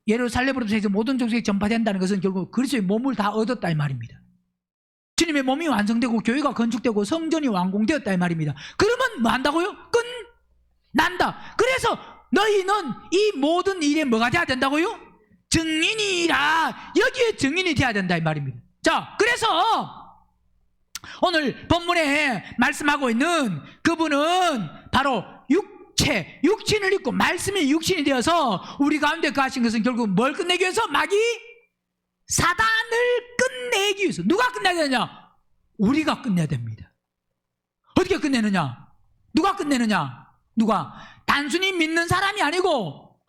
예루살렘으로부터 시작해서 모든 족속에 전파된다는 것은 결국 그리스도의 몸을 다 얻었다 이 말입니다. 주님의 몸이 완성되고 교회가 건축되고 성전이 완공되었다 이 말입니다. 그러면 뭐 한다고요? 끝난다. 그래서 너희는 이 모든 일에 뭐가 돼야 된다고요? 증인이라. 여기에 증인이 돼야 된다 이 말입니다. 자, 그래서 오늘 본문에 말씀하고 있는 그분은 바로 육신을 입고 말씀이 육신이 되어서 우리 가운데 거하신 것은 결국 뭘 끝내기 위해서? 마귀 사단을 끝내기 위해서. 누가 끝내야 되느냐? 우리가 끝내야 됩니다. 어떻게 끝내느냐? 누가 끝내느냐? 누가? 단순히 믿는 사람이 아니고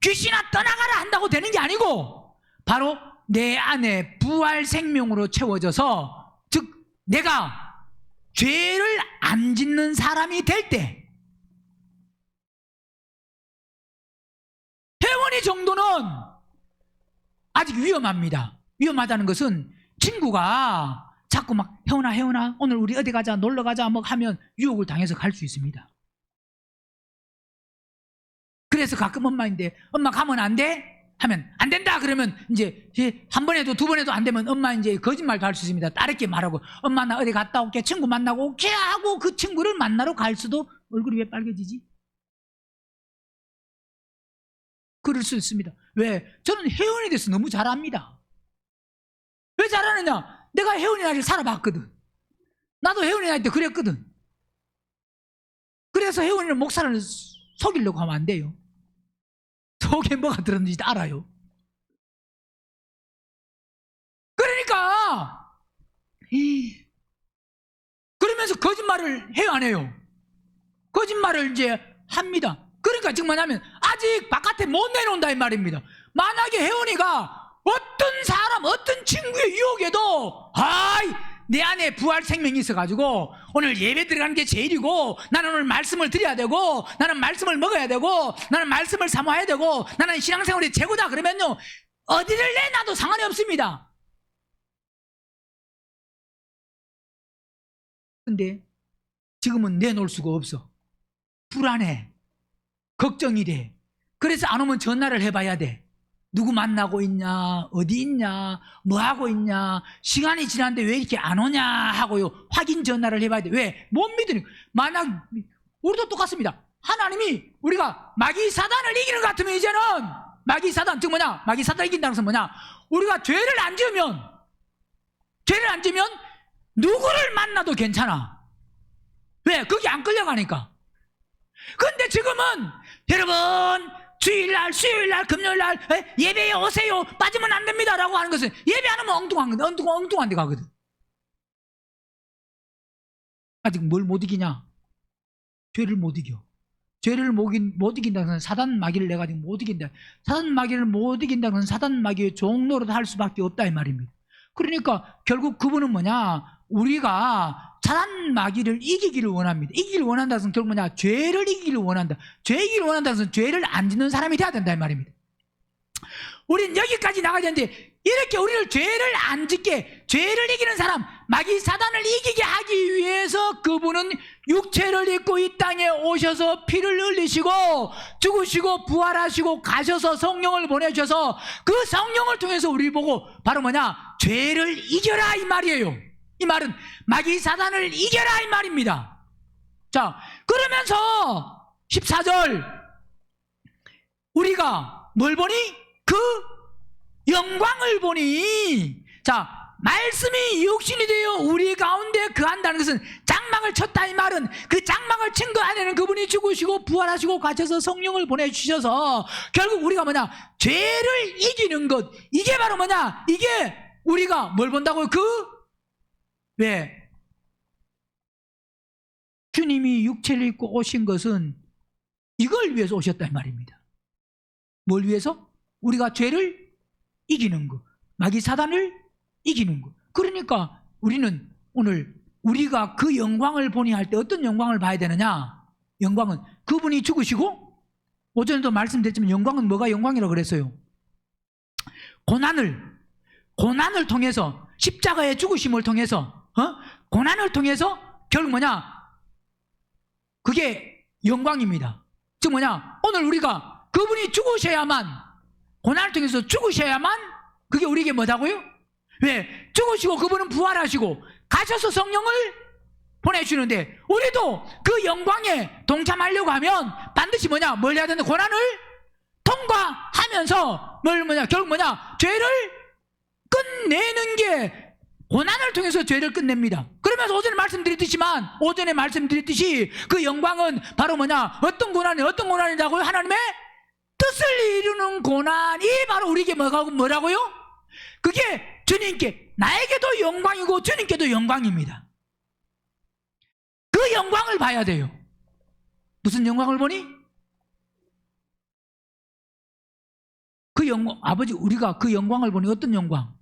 귀신아 떠나가라 한다고 되는 게 아니고, 바로 내 안에 부활 생명으로 채워져서, 즉 내가 죄를 안 짓는 사람이 될 때, 혜원이 정도는 아직 위험합니다. 위험하다는 것은 친구가 자꾸 막 혜원아 오늘 우리 어디 가자, 놀러 가자 뭐 하면 유혹을 당해서 갈 수 있습니다. 그래서 가끔 엄마인데 엄마 가면 안 돼? 하면 안 된다 그러면 이제 한 번 해도 두 번 해도 안 되면 엄마 이제 거짓말도 할 수 있습니다. 따르게 말하고 엄마 나 어디 갔다 올게, 친구 만나고 올게 하고 그 친구를 만나러 갈 수도. 얼굴이 왜 빨개지지? 그럴 수 있습니다. 왜? 저는 혜원이 돼서 너무 잘합니다. 왜 잘하느냐? 내가 혜원이 나이를 살아봤거든. 나도 혜원이 나이 때 그랬거든. 그래서 혜원이는 목사를 속이려고 하면 안 돼요. 속에 뭐가 들었는지 알아요. 그러니까 그러면서 거짓말을 해요, 안 해요? 거짓말을 이제 합니다. 그러니까 지금 뭐냐면 아직 바깥에 못 내놓는다 이 말입니다. 만약에 혜원이가 어떤 사람, 어떤 친구의 유혹에도 내 안에 부활 생명이 있어가지고 오늘 예배 들어가는 게 제일이고, 나는 오늘 말씀을 드려야 되고, 나는 말씀을 먹어야 되고, 나는 말씀을 사모해야 되고, 나는 신앙생활이 최고다 그러면요, 어디를 내놔도 상관이 없습니다. 근데 지금은 내놓을 수가 없어. 불안해, 걱정이 돼. 그래서 안 오면 전화를 해봐야 돼. 누구 만나고 있냐, 어디 있냐, 뭐 하고 있냐, 시간이 지났는데 왜 이렇게 안 오냐 하고요, 확인 전화를 해봐야 돼. 왜? 못 믿으니까. 만약 우리도 똑같습니다. 하나님이 우리가 마귀 사단을 이기는 것 같으면 이제는 마귀 사단, 즉 뭐냐, 마귀 사단을 이긴다는 것은 뭐냐, 우리가 죄를 안 지으면 누구를 만나도 괜찮아. 왜? 거기 안 끌려가니까. 근데 지금은 여러분 주일날, 수요일날, 금요일날 예배에 오세요, 빠지면 안 됩니다 라고 하는 것은 예배 안 하면 엉뚱한 데 가거든. 아직 뭘 못 이기냐? 죄를 못 이겨. 죄를 못 이긴다는 것은 사단 마귀를 내가 지금 못 이긴다. 사단 마귀를 못 이긴다는 것은 사단 마귀의 종노릇 할 수밖에 없다 이 말입니다. 그러니까 결국 그분은 뭐냐, 우리가 사단 마귀를 이기기를 원합니다. 이기기를 원한다는 것은 결국 뭐냐? 죄를 이기기를 원한다. 죄 이기기를 원한다는 것은 죄를 안 짓는 사람이 돼야 된다 이 말입니다. 우리는 여기까지 나가야 되는데 이렇게 우리를 죄를 안 짓게, 죄를 이기는 사람, 마귀 사단을 이기게 하기 위해서 그분은 육체를 입고 이 땅에 오셔서 피를 흘리시고 죽으시고 부활하시고 가셔서 성령을 보내주셔서 그 성령을 통해서 우리 보고 바로 뭐냐? 죄를 이겨라 이 말이에요. 이 말은 마귀 사단을 이겨라 이 말입니다. 자, 그러면서 14절 우리가 뭘 보니? 그 영광을 보니. 자, 말씀이 육신이 되어 우리 가운데 거한다는 것은 장막을 쳤다 이 말은 그 장막을 친 거 안에는 그분이 죽으시고 부활하시고 가셔서 성령을 보내주셔서 결국 우리가 뭐냐? 죄를 이기는 것, 이게 바로 뭐냐? 이게 우리가 뭘 본다고요? 왜? 주님이 육체를 입고 오신 것은 이걸 위해서 오셨다 이 말입니다. 뭘 위해서? 우리가 죄를 이기는 것, 마귀 사단을 이기는 것. 그러니까 우리는 오늘 우리가 그 영광을 보니 할 때 어떤 영광을 봐야 되느냐? 영광은 그분이 죽으시고, 오전에도 말씀드렸지만 영광은 뭐가 영광이라고 그랬어요? 고난을 통해서, 십자가의 죽으심을 통해서, 고난을 통해서 결국 뭐냐? 그게 영광입니다. 즉 뭐냐? 오늘 우리가 그분이 죽으셔야만, 고난을 통해서 죽으셔야만 그게 우리에게 뭐다고요? 왜? 죽으시고 그분은 부활하시고 가셔서 성령을 보내주는데 우리도 그 영광에 동참하려고 하면 반드시 뭐냐? 뭘 해야 되는데 고난을 통과하면서 결국 뭐냐? 죄를 끝내는 게 고난을 통해서 죄를 끝냅니다. 그러면서 오전에 말씀드렸듯이 그 영광은 바로 뭐냐? 어떤 고난이라고요? 하나님의 뜻을 이루는 고난이 바로 우리에게 뭐라고요? 그게 주님께, 나에게도 영광이고 주님께도 영광입니다. 그 영광을 봐야 돼요. 무슨 영광을 보니? 그 영광, 아버지, 우리가 그 영광을 보니 어떤 영광?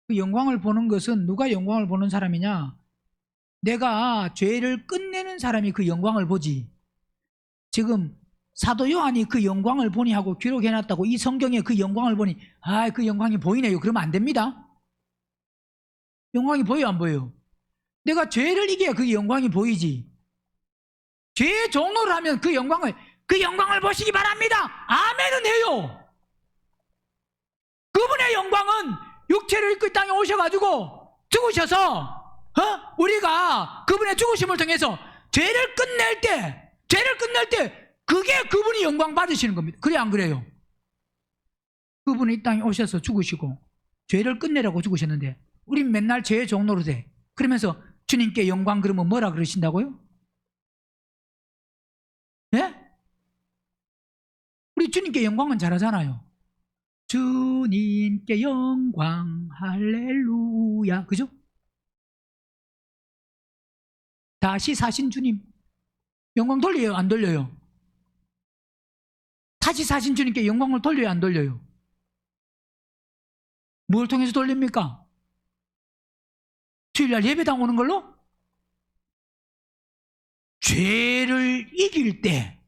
그 영광을 보는 것은 누가 영광을 보는 사람이냐? 내가 죄를 끝내는 사람이 그 영광을 보지. 지금 사도 요한이 그 영광을 보니 하고 기록해놨다고 이 성경에 그 영광을 보니 그 영광이 보이네요. 그러면 안 됩니다. 영광이 보여요, 안 보여요? 내가 죄를 이겨야 그 영광이 보이지. 죄의 종로를 하면 그 영광을 보시기 바랍니다. 아멘은 해요. 그분의 영광은 육체를 입고 이 땅에 오셔가지고 죽으셔서 우리가 그분의 죽으심을 통해서 죄를 끝낼 때 그게 그분이 영광 받으시는 겁니다. 그래 안 그래요? 그분이 이 땅에 오셔서 죽으시고 죄를 끝내라고 죽으셨는데 우린 맨날 죄의 종로로 돼. 그러면서 주님께 영광 그러면 뭐라 그러신다고요? 예? 우리 주님께 영광은 잘하잖아요. 주님께 영광 할렐루야, 그죠? 다시 사신 주님 영광 돌려요, 안 돌려요? 다시 사신 주님께 영광을 돌려요, 안 돌려요? 뭘 통해서 돌립니까? 주일날 예배당 오는 걸로? 죄를 이길 때,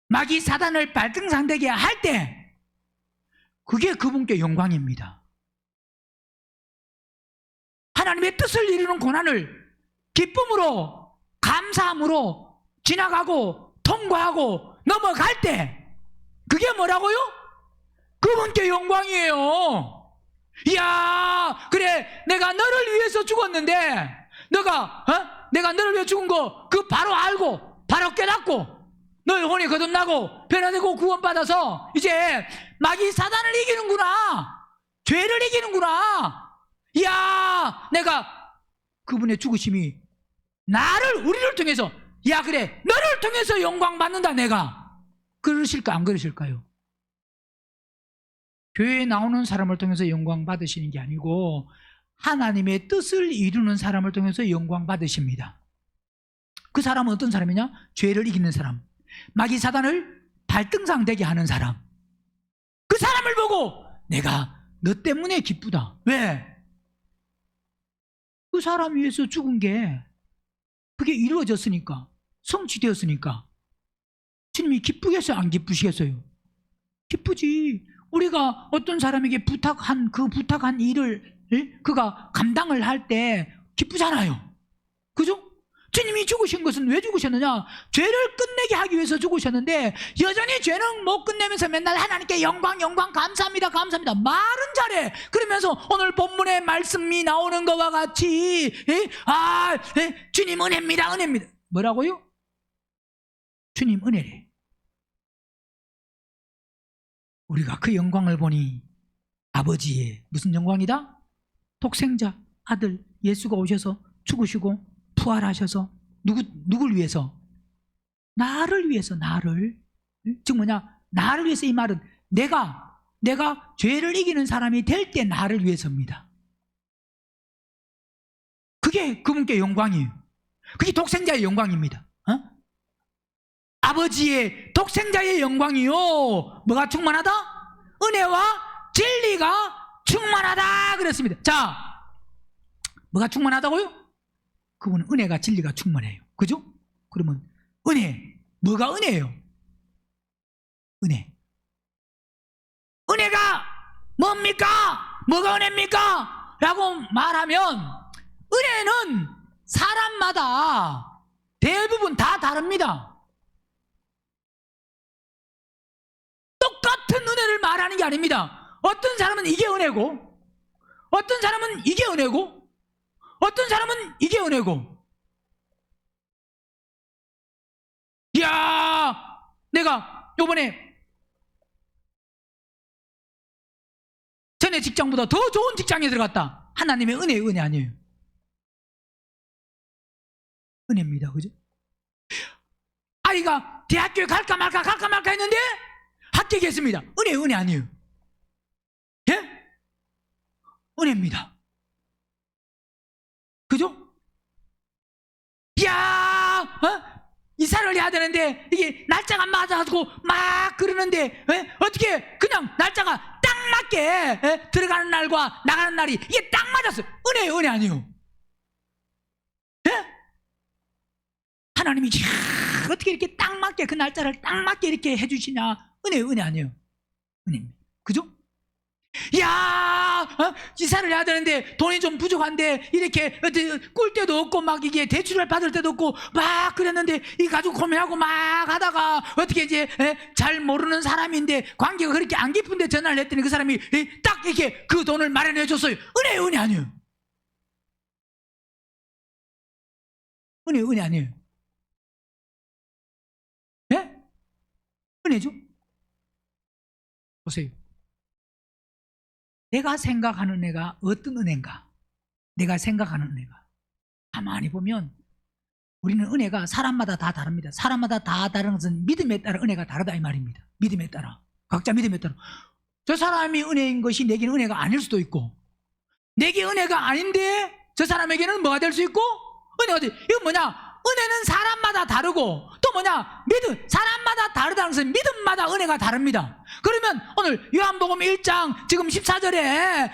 마귀 사단을 발등상대게 할 때, 그게 그분께 영광입니다. 하나님의 뜻을 이루는 고난을 기쁨으로, 감사함으로 지나가고 통과하고 넘어갈 때 그게 뭐라고요? 그분께 영광이에요. 이야, 그래, 내가 너를 위해서 죽었는데 내가 너를 위해 죽은 거 그 바로 알고 바로 깨닫고 너의 혼이 거듭나고 변화되고 구원받아서 이제 마귀 사단을 이기는구나, 죄를 이기는구나. 이야, 내가 그분의 죽으심이 우리를 통해서, 야 그래, 너를 통해서 영광 받는다 내가. 그러실까 안 그러실까요? 교회에 나오는 사람을 통해서 영광 받으시는 게 아니고 하나님의 뜻을 이루는 사람을 통해서 영광 받으십니다. 그 사람은 어떤 사람이냐? 죄를 이기는 사람, 마귀 사단을 발등상되게 하는 사람. 그 사람을 보고 내가 너 때문에 기쁘다. 왜? 그 사람 위해서 죽은 게 그게 이루어졌으니까, 성취되었으니까. 주님이 기쁘겠어요? 안 기쁘시겠어요? 기쁘지. 우리가 어떤 사람에게 부탁한 일을 그가 감당을 할 때 기쁘잖아요. 그죠? 주님이 죽으신 것은 왜 죽으셨느냐? 죄를 끝내게 하기 위해서 죽으셨는데 여전히 죄는 못 끝내면서 맨날 하나님께 영광 감사합니다 말은 잘해. 그러면서 오늘 본문의 말씀이 나오는 것과 같이 주님 은혜입니다. 뭐라고요? 주님 은혜래. 우리가 그 영광을 보니 아버지의 무슨 영광이다? 독생자 아들 예수가 오셔서 죽으시고 부활하셔서 누굴 위해서? 나를 위해서. 나를. 즉 뭐냐? 나를 위해서. 이 말은 내가 죄를 이기는 사람이 될 때 나를 위해서입니다. 그게 그분께 영광이에요. 그게 독생자의 영광입니다. 아버지의 독생자의 영광이요. 뭐가 충만하다? 은혜와 진리가 충만하다 그랬습니다. 자, 뭐가 충만하다고요? 그분은 은혜가 진리가 충만해요. 그죠? 그러면 은혜, 뭐가 은혜예요? 은혜가 뭡니까? 뭐가 은혜입니까? 라고 말하면 은혜는 사람마다 대부분 다 다릅니다. 똑같은 은혜를 말하는 게 아닙니다. 어떤 사람은 이게 은혜고, 어떤 사람은 이게 은혜고, 어떤 사람은 이게 은혜고. 이야, 내가 요번에 전에 직장보다 더 좋은 직장에 들어갔다. 하나님의 은혜 아니에요. 은혜입니다. 그죠? 아이가 대학교에 갈까 말까 했는데 합격했습니다. 은혜 아니에요. 예? 은혜입니다. 그죠? 이야, 이사를 해야 되는데 이게 날짜가 안 맞아가지고 막 그러는데 어떻게 그냥 날짜가 딱 맞게 들어가는 날과 나가는 날이 이게 딱 맞았어요. 은혜 아니에요. 예? 하나님이 어떻게 이렇게 딱 맞게 그 날짜를 딱 맞게 이렇게 해주시냐? 은혜 아니에요. 은혜입니다. 그죠? 야, 이사를 해야 되는데 돈이 좀 부족한데 이렇게 꿀 때도 없고 막 이게 대출을 받을 때도 없고 막 그랬는데 이 가지고 고민하고 막 하다가 어떻게 이제 잘 모르는 사람인데 관계가 그렇게 안 깊은데 전화를 했더니 그 사람이 딱 이렇게 그 돈을 마련해 줬어요. 은혜 아니에요. 은혜 아니에요. 예? 은혜죠? 보세요. 내가 생각하는 은혜가 어떤 은혜인가? 내가 생각하는 은혜가 가만히 보면 우리는 은혜가 사람마다 다 다릅니다. 사람마다 다 다른 것은 믿음에 따라 은혜가 다르다 이 말입니다. 믿음에 따라, 각자 믿음에 따라. 저 사람이 은혜인 것이 내게는 은혜가 아닐 수도 있고, 내게 은혜가 아닌데 저 사람에게는 뭐가 될 수 있고, 은혜가 돼. 이건 뭐냐? 은혜는 사람마다 다르고 또 뭐냐? 믿음, 사람마다 다르다는 것은 믿음마다 은혜가 다릅니다. 그러면 오늘 요한복음 1장 지금 14절에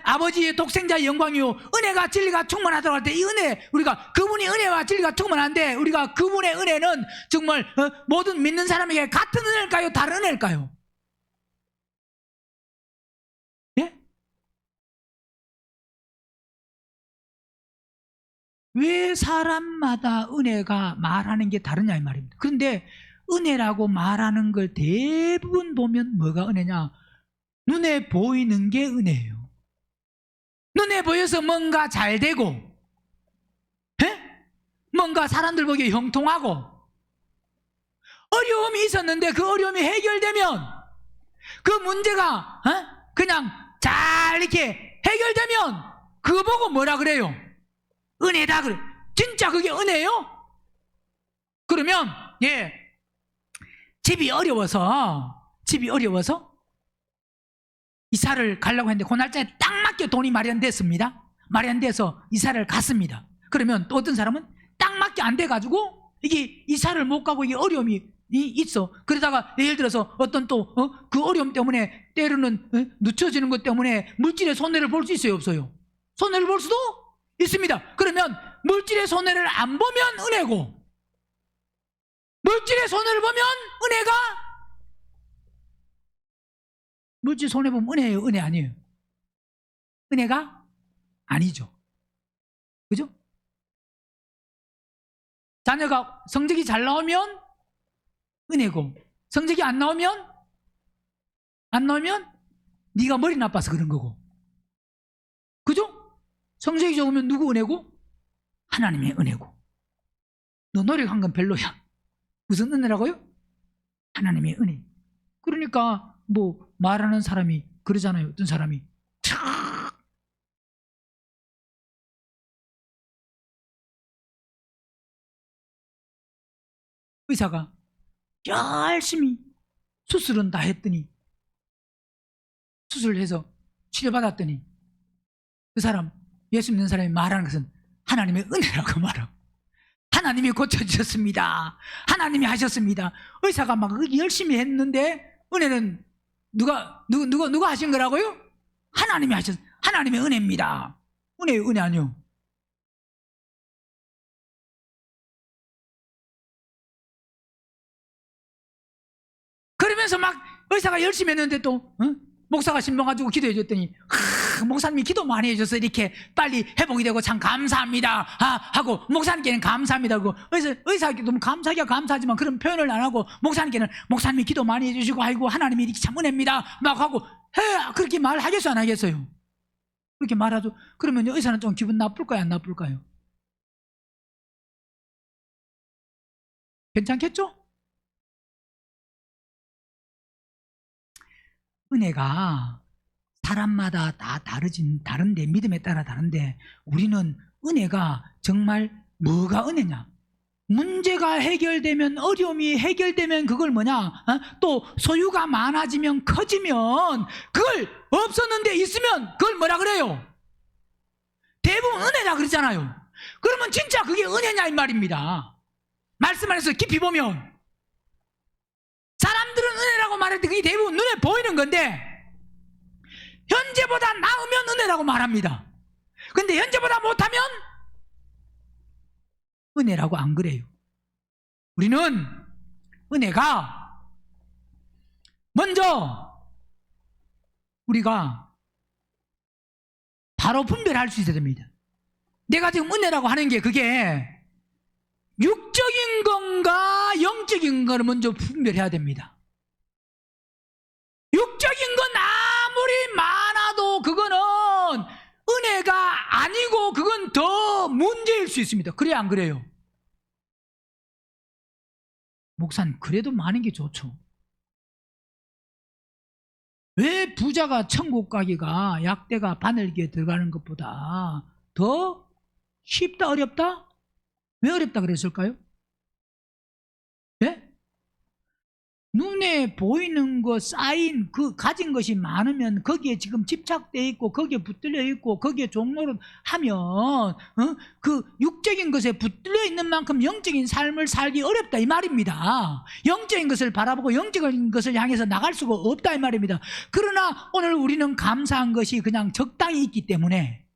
아버지의 독생자의 영광이요 은혜가 진리가 충만하다고 할 때 이 은혜, 우리가 그분이 은혜와 진리가 충만한데 우리가 그분의 은혜는 정말 모든 믿는 사람에게 같은 은혜일까요? 다른 은혜일까요? 예? 왜 사람마다 은혜가 말하는 게 다르냐 이 말입니다. 그런데 은혜라고 말하는 걸 대부분 보면 뭐가 은혜냐? 눈에 보이는 게 은혜예요. 눈에 보여서 뭔가 잘 되고, 뭔가 사람들 보기에 형통하고, 어려움이 있었는데 그 어려움이 해결되면, 그 문제가 그냥 잘 이렇게 해결되면 그거 보고 뭐라 그래요? 은혜다 그래. 진짜 그게 은혜예요? 그러면 집이 어려워서 이사를 가려고 했는데 그 날짜에 딱 맞게 돈이 마련됐습니다. 마련돼서 이사를 갔습니다. 그러면 또 어떤 사람은 딱 맞게 안 돼가지고 이게 이사를 못 가고 이게 어려움이 있어. 그러다가 예를 들어서 어떤 또 그 어려움 때문에 때로는 늦춰지는 것 때문에 물질의 손해를 볼 수 있어요, 없어요? 손해를 볼 수도 있습니다. 그러면 물질의 손해를 안 보면 은혜고, 물질의 손해를 보면 은혜가, 물질 손해 보면 은혜예요, 은혜 아니에요? 은혜가 아니죠. 그죠? 자녀가 성적이 잘 나오면 은혜고, 성적이 안 나오면 네가 머리 나빠서 그런 거고. 그죠? 성적이 좋으면 누구 은혜고? 하나님의 은혜고. 너 노력한 건 별로야. 무슨 은혜라고요? 하나님의 은혜. 그러니까 뭐 말하는 사람이 그러잖아요. 어떤 사람이 의사가 열심히 수술은 다 했더니, 수술해서 치료받았더니 그 사람, 예수 믿는 사람이 말하는 것은 하나님의 은혜라고 말하고, 하나님이 고쳐주셨습니다, 하나님이 하셨습니다. 의사가 막 열심히 했는데 은혜는 누가 하신 거라고요? 하나님이 하셨, 하나님의 은혜입니다. 은혜 아니요. 그러면서 막 의사가 열심히 했는데 또 목사가 신방 가지고 기도해 줬더니, 목사님이 기도 많이 해줘서 이렇게 빨리 회복이 되고 참 감사합니다 하고, 목사님께는 감사합니다 하고, 의사에게 너무 감사하기가 감사하지만 그런 표현을 안 하고, 목사님께는 목사님이 기도 많이 해주시고 아이고 하나님이 이렇게 참 은혜입니다 막 하고 그렇게 말하겠어요, 안 하겠어요? 그렇게 말하죠. 그러면 의사는 좀 기분 나쁠까요, 안 나쁠까요? 괜찮겠죠? 은혜가 사람마다 다 다른데, 믿음에 따라 다른데, 우리는 은혜가 정말 뭐가 은혜냐? 문제가 해결되면, 어려움이 해결되면 그걸 뭐냐? 또 소유가 많아지면, 커지면, 그걸 없었는데 있으면 그걸 뭐라 그래요? 대부분 은혜라 그러잖아요. 그러면 진짜 그게 은혜냐 이 말입니다. 말씀 안에서 깊이 보면 사람들은 은혜라고 말할 때 그게 대부분 눈에 보이는 건데, 현재보다 나으면 은혜라고 말합니다. 근데 현재보다 못하면 은혜라고 안 그래요. 우리는 은혜가 먼저 우리가 바로 분별할 수 있어야 됩니다. 내가 지금 은혜라고 하는 게 그게 육적인 건가 영적인 거를 먼저 분별해야 됩니다. 육적인 건 아무리 많아도 그거는 은혜가 아니고 그건 더 문제일 수 있습니다. 그래야 안 그래요? 목사님, 그래도 많은 게 좋죠. 왜 부자가 천국 가기가 약대가 바늘기에 들어가는 것보다 더 쉽다, 어렵다? 왜 어렵다 그랬을까요? 네? 눈에 보이는 거, 쌓인 그 가진 것이 많으면 거기에 지금 집착되어 있고 거기에 붙들려 있고 거기에 종로를 하면 그 육적인 것에 붙들려 있는 만큼 영적인 삶을 살기 어렵다 이 말입니다. 영적인 것을 바라보고 영적인 것을 향해서 나갈 수가 없다 이 말입니다. 그러나 오늘 우리는 감사한 것이 그냥 적당히 있기 때문에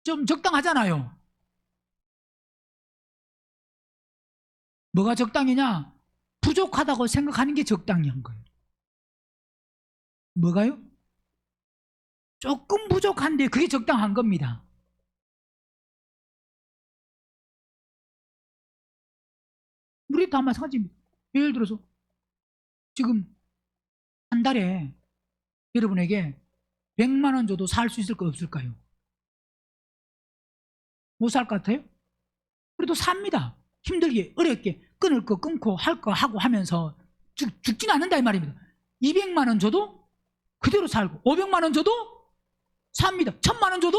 좀 적당하잖아요. 뭐가 적당이냐? 부족하다고 생각하는 게 적당한 거예요. 뭐가요? 조금 부족한데 그게 적당한 겁니다. 우리 다 마찬가지입니다. 예를 들어서 지금 한 달에 여러분에게 100만 원 줘도 살 수 있을까 없을까요? 못 살 것 같아요? 그래도 삽니다. 힘들게 어렵게 끊을 거 끊고 할 거 하고 하면서 죽지는 않는다 이 말입니다. 200만 원 줘도 그대로 살고, 500만 원 줘도 삽니다. 1000만 원 줘도,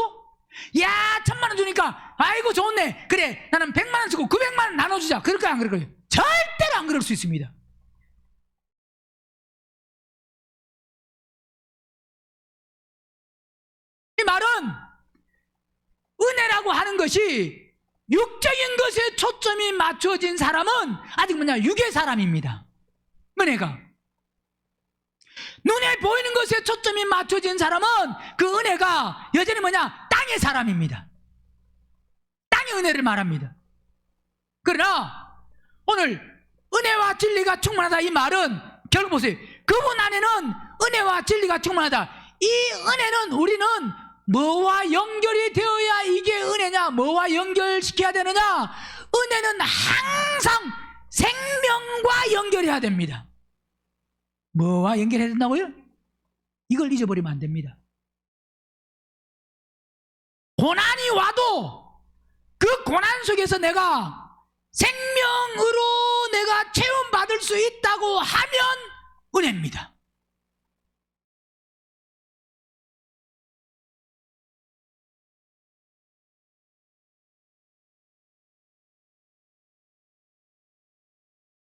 야 1000만 원 주니까 아이고 좋네, 그래 나는 100만 원 주고 900만 원 나눠주자, 그럴까요 안 그럴까요? 절대로 안 그럴 수 있습니다. 이 말은 은혜라고 하는 것이 육적인 것에 초점이 맞춰진 사람은 아직 육의 사람입니다. 은혜가. 눈에 보이는 것에 초점이 맞춰진 사람은 그 은혜가 여전히 땅의 사람입니다. 땅의 은혜를 말합니다. 그러나 오늘 은혜와 진리가 충만하다 이 말은 결국 보세요. 그분 안에는 은혜와 진리가 충만하다. 이 은혜는 우리는 뭐와 연결이 되어야 이게 은혜냐, 뭐와 연결시켜야 되느냐. 은혜는 항상 생명과 연결해야 됩니다. 뭐와 연결해야 된다고요? 이걸 잊어버리면 안 됩니다. 고난이 와도 그 고난 속에서 내가 생명으로 내가 체험받을 수 있다고 하면 은혜입니다.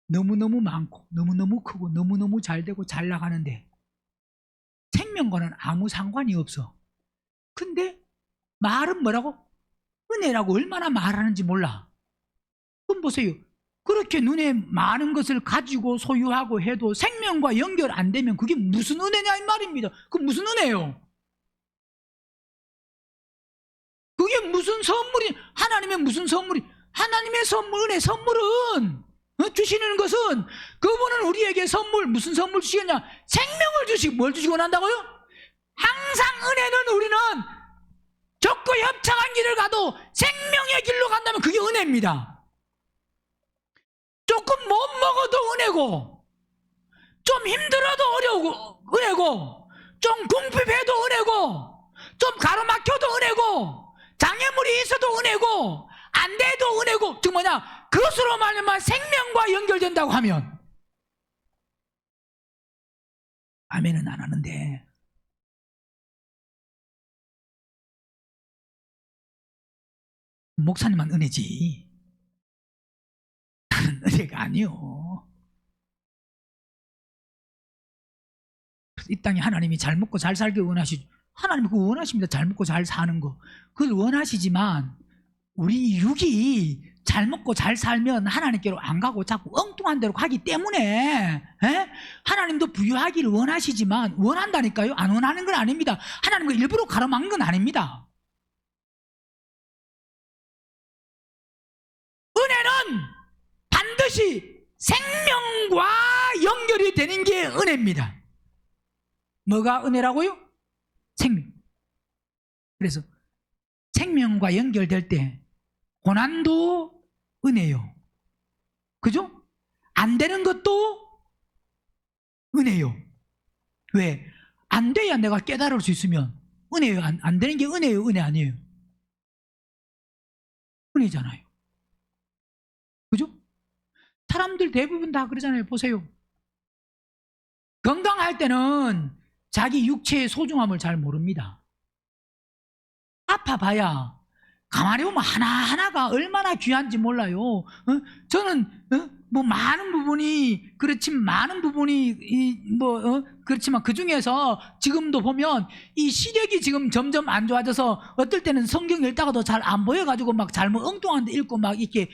너무너무 많고 너무너무 크고 너무너무 잘 되고 잘 나가는데 생명과는 아무 상관이 없어. 근데 말은 뭐라고? 은혜라고 얼마나 말하는지 몰라. 그럼 보세요. 그렇게 눈에 많은 것을 가지고 소유하고 해도 생명과 연결 안 되면 그게 무슨 은혜냐 이 말입니다. 그게 무슨 은혜예요? 그게 무슨 선물이, 하나님의 무슨 선물이, 하나님의 선물, 은혜 선물은 주시는 것은 그분은 우리에게 선물, 무슨 선물 주시겠냐? 생명을 주시고 뭘 주시고 난다고요? 항상 은혜는 우리는 적고 협착한 길을 가도 생명의 길로 간다면 그게 은혜입니다. 조금 못 먹어도 은혜고, 좀 힘들어도 어려우고 은혜고, 좀 궁핍해도 은혜고, 좀 가로막혀도 은혜고, 장애물이 있어도 은혜고, 안 돼도 은혜고, 즉 그것으로 말하면 생명과 연결된다고 하면 아멘은 안 하는데, 목사님만 은혜지 나는 은혜가 아니요. 이 땅에 하나님이 잘 먹고 잘 살길 원하시죠. 하나님이 그거 원하십니다. 잘 먹고 잘 사는 거 그걸 원하시지만 우리 육이 잘 먹고 잘 살면 하나님께로 안 가고 자꾸 엉뚱한 데로 가기 때문에 하나님도 부유하기를 원하시지만, 원한다니까요. 안 원하는 건 아닙니다. 하나님과 일부러 가로막은 건 아닙니다. 은혜는 반드시 생명과 연결이 되는 게 은혜입니다. 뭐가 은혜라고요? 생명. 그래서 생명과 연결될 때 고난도 은혜요. 그죠? 안 되는 것도 은혜요. 왜? 안 돼야 내가 깨달을 수 있으면 은혜요. 안 되는 게 은혜요, 은혜 아니에요? 은혜잖아요. 그죠? 사람들 대부분 다 그러잖아요. 보세요. 건강할 때는 자기 육체의 소중함을 잘 모릅니다. 아파봐야 가만히 보면 하나하나가 얼마나 귀한지 몰라요. 저는 뭐 많은 부분이 그렇지만, 많은 부분이 그렇지만 그 중에서 지금도 보면 이 시력이 지금 점점 안 좋아져서 어떨 때는 성경 읽다가도 잘 안 보여가지고 막 잘못 엉뚱한 데 읽고 막 이렇게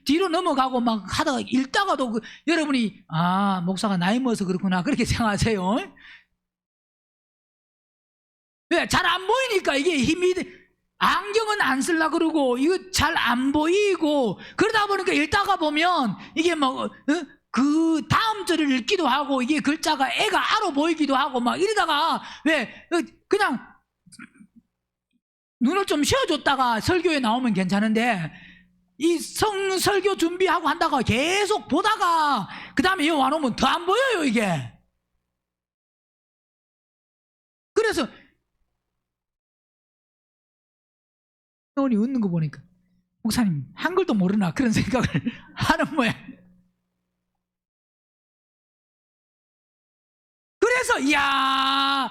뒤로 넘어가고 막 하다가 읽다가도 여러분이 목사가 나이 먹어서 그렇구나 그렇게 생각하세요. 왜? 잘 안 보이니까 이게 힘이, 안경은 안 쓰려고 그러고 이거 잘 안 보이고 그러다 보니까 읽다가 보면 이게 그 다음 절을 읽기도 하고 이게 글자가 애가 알아 보이기도 하고 막 이러다가, 왜? 그냥 눈을 좀 쉬어줬다가 설교에 나오면 괜찮은데 이 설교 준비하고 한다가 계속 보다가 그 다음에 여기 와놓으면 더 안 보여요 이게. 그래서 우리 웃는 거 보니까 목사님 한글도 모르나 그런 생각을 하는 모양. 그래서 이야,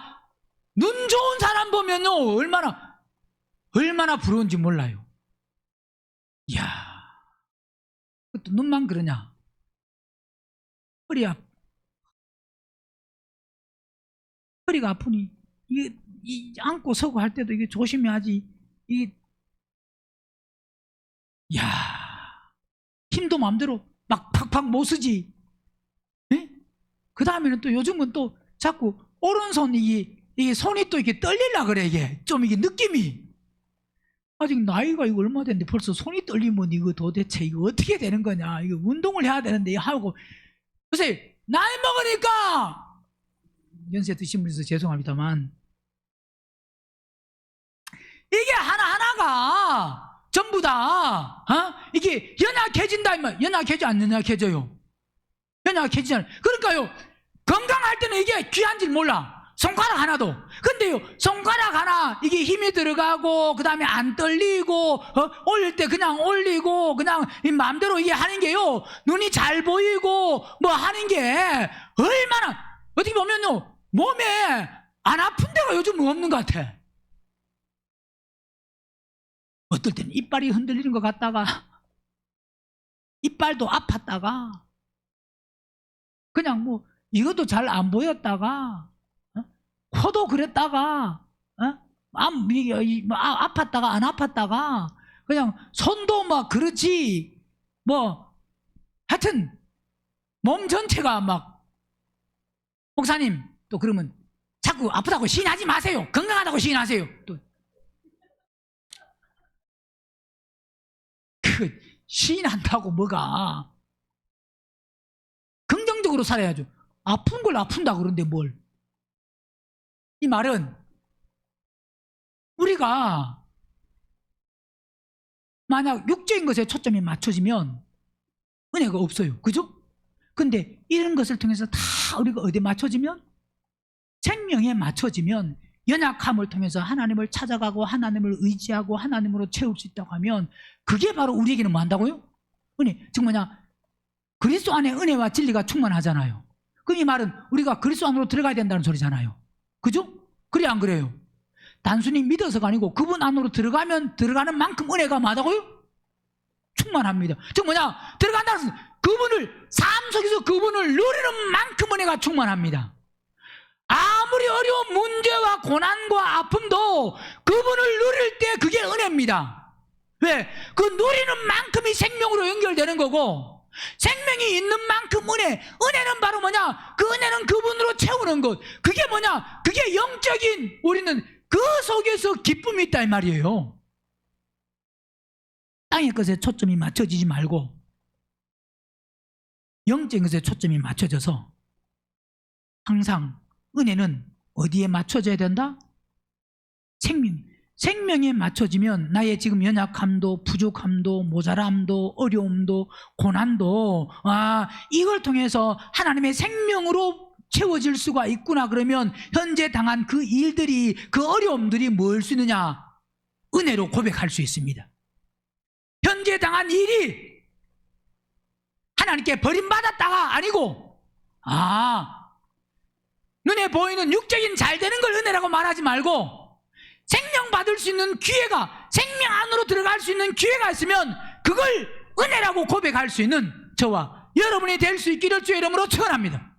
눈 좋은 사람 보면요 얼마나 부러운지 몰라요. 이야, 그것도 눈만 그러냐? 허리가 아프니 이게 앉고 서고 할 때도 이게 조심해야지. 이게 야, 힘도 마음대로 막 팍팍 못 쓰지. 그 다음에는 또 요즘은 또 자꾸 오른손 이게 손이 또 이렇게 떨리려 그래. 이게 좀 이게 느낌이 아직 나이가 이거 얼마 됐는데 벌써 손이 떨리면 이거 도대체 이거 어떻게 되는 거냐. 이거 운동을 해야 되는데 하고 글쎄 나이 먹으니까 연세 드신 분이서 죄송합니다만 이게 하나하나가 전부 다 이게 연약해진다 이말. 연약해지 안 연약해져요? 연약해지잖아요. 그러니까요 건강할 때는 이게 귀한 줄 몰라. 손가락 하나도. 근데요 손가락 하나 이게 힘이 들어가고 그 다음에 안 떨리고 올릴 때 그냥 올리고 그냥 마음대로 이게 하는 게요 눈이 잘 보이고 뭐 하는 게 얼마나 어떻게 보면요 몸에 안 아픈 데가 요즘 없는 것 같아. 어떨 때는 이빨이 흔들리는 것 같다가 이빨도 아팠다가 그냥 뭐 이것도 잘 안 보였다가 코도 그랬다가 아팠다가 안 아팠다가 그냥 손도 막 그렇지 뭐 하여튼 몸 전체가 막 목사님 또 그러면 자꾸 아프다고 시인하지 마세요. 건강하다고 시인하세요. 또 그 시인한다고 뭐가 긍정적으로 살아야죠. 아픈 걸 아픈다 그러는데 뭘. 이 말은 우리가 만약 육적인 것에 초점이 맞춰지면 은혜가 없어요. 그죠? 근데 이런 것을 통해서 다 우리가 어디에 맞춰지면 생명에 맞춰지면 연약함을 통해서 하나님을 찾아가고 하나님을 의지하고 하나님으로 채울 수 있다고 하면 그게 바로 우리에게는 뭐 한다고요? 은혜. 즉 뭐냐? 그리스도 안에 은혜와 진리가 충만하잖아요. 그럼 이 말은 우리가 그리스도 안으로 들어가야 된다는 소리잖아요. 그죠? 그래 안 그래요? 단순히 믿어서가 아니고 그분 안으로 들어가면 들어가는 만큼 은혜가 뭐하다고요? 충만합니다. 즉 뭐냐? 들어간다는 것은 그분을 삶 속에서 그분을 누리는 만큼 은혜가 충만합니다. 아무리 어려운 문제와 고난과 아픔도 그분을 누릴 때 그게 은혜입니다. 왜? 그 누리는 만큼이 생명으로 연결되는 거고 생명이 있는 만큼 은혜는 바로 뭐냐? 그 은혜는 그분으로 채우는 것. 그게 뭐냐? 그게 영적인 우리는 그 속에서 기쁨이 있다 이 말이에요. 땅의 것에 초점이 맞춰지지 말고 영적인 것에 초점이 맞춰져서 항상 은혜는 어디에 맞춰져야 된다? 생명에 맞춰지면 나의 지금 연약함도 부족함도 모자람도 어려움도 고난도 이걸 통해서 하나님의 생명으로 채워질 수가 있구나. 그러면 현재 당한 그 일들이 그 어려움들이 뭘 수 있느냐? 은혜로 고백할 수 있습니다. 현재 당한 일이 하나님께 버림받았다가 아니고 눈에 보이는 육적인 잘 되는 걸 은혜라고 말하지 말고 생명 받을 수 있는 기회가 생명 안으로 들어갈 수 있는 기회가 있으면 그걸 은혜라고 고백할 수 있는 저와 여러분이 될 수 있기를 주의 이름으로 축원합니다.